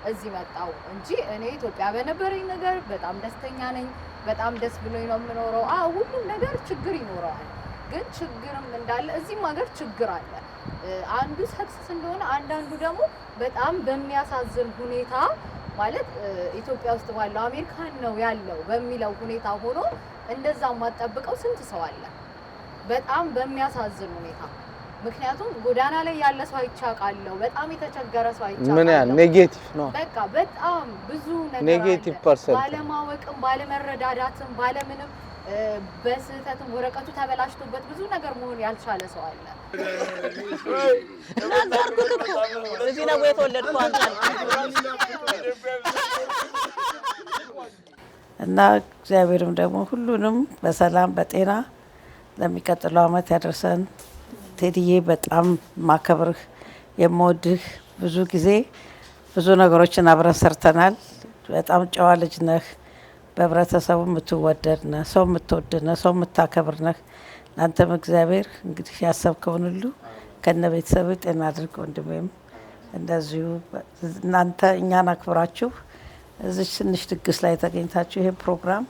እዚህ መጣው እንጂ እኔ ኢትዮጵያ በነበረኝ ነገር በጣም ደስተኛ ነኝ። በጣም ደስ ብሎኝ ነው የምኖረው። ሁሉም ነገር ችግር ይኖረዋል፣ ግን ችግርም እንዳለ እዚህም ሀገር ችግር አለ። አንዱ ሰክሰስ እንደሆነ አንዳንዱ ደግሞ በጣም በሚያሳዝን ሁኔታ ማለት ኢትዮጵያ ውስጥ ባለው አሜሪካን ነው ያለው በሚለው ሁኔታ ሆኖ እንደዛ የማጠብቀው ስንት ሰው አለ፣ በጣም በሚያሳዝን ሁኔታ። ምክንያቱም ጎዳና ላይ ያለ ሰው አይቻቃለሁ፣ በጣም የተቸገረ ሰው አይቻቃለሁ። ምን ያህል ኔጌቲቭ ነው? በቃ በጣም ብዙ ነገር ኔጌቲቭ ፐርሰንት ባለማወቅም ባለመረዳዳትም ባለምንም በስህተትም ወረቀቱ ተበላሽቶበት ብዙ ነገር መሆን ያልቻለ ሰው አለ። እዚህ ነው የተወለድኩት እና እግዚአብሔርም ደግሞ ሁሉንም በሰላም በጤና ለሚቀጥለው ዓመት ያደርሰን። ቴዲዬ በጣም ማከብርህ የምወድህ፣ ብዙ ጊዜ ብዙ ነገሮችን አብረን ሰርተናል። በጣም ጨዋ ልጅ ነህ፣ በህብረተሰቡ የምትወደድ ነህ፣ ሰው የምትወድ ነህ፣ ሰው የምታከብር ነህ። ለአንተም እግዚአብሔር እንግዲህ ያሰብከውን ሁሉ ከነ ቤተሰብ ጤና አድርግ። ወንድሜም እንደዚሁ እናንተ እኛን አክብራችሁ እዚህ ትንሽ ድግስ ላይ ተገኝታችሁ ይሄ ፕሮግራም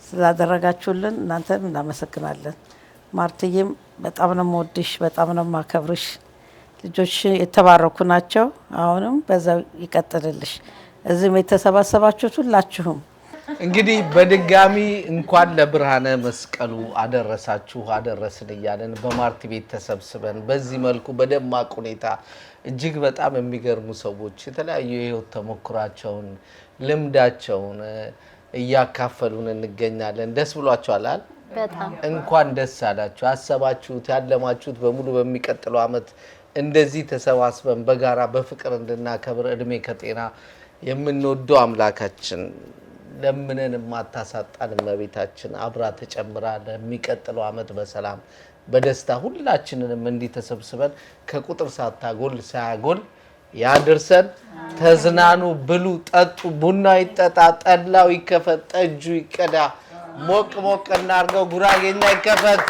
ስላደረጋችሁልን እናንተን እናመሰግናለን። ማርትዬም በጣም ነው የምወድሽ፣ በጣም ነው የማከብርሽ። ልጆች የተባረኩ ናቸው። አሁንም በዛው ይቀጥልልሽ። እዚህም የተሰባሰባችሁት ሁላችሁም እንግዲህ በድጋሚ እንኳን ለብርሃነ መስቀሉ አደረሳችሁ አደረስን እያለን በማርቲ ቤት ተሰብስበን በዚህ መልኩ በደማቅ ሁኔታ እጅግ በጣም የሚገርሙ ሰዎች የተለያዩ የህይወት ተሞክሯቸውን ልምዳቸውን እያካፈሉን እንገኛለን። ደስ ብሏችኋል? በጣም እንኳን ደስ አላችሁ። አሰባችሁት ያለማችሁት በሙሉ በሚቀጥለው አመት እንደዚህ ተሰባስበን በጋራ በፍቅር እንድናከብር እድሜ ከጤና የምንወደው አምላካችን ለምንን ማታሳጣን እመቤታችን አብራ ተጨምራ ለሚቀጥለው አመት በሰላም በደስታ ሁላችንንም እንዲህ ተሰብስበን ከቁጥር ሳታጎል ሳያጎል ያድርሰን። ተዝናኑ፣ ብሉ፣ ጠጡ፣ ቡና ይጠጣ፣ ጠላው ይከፈት፣ ጠጁ ይቀዳ፣ ሞቅ ሞቅ እናርገው፣ ጉራጌኛ ይከፈት።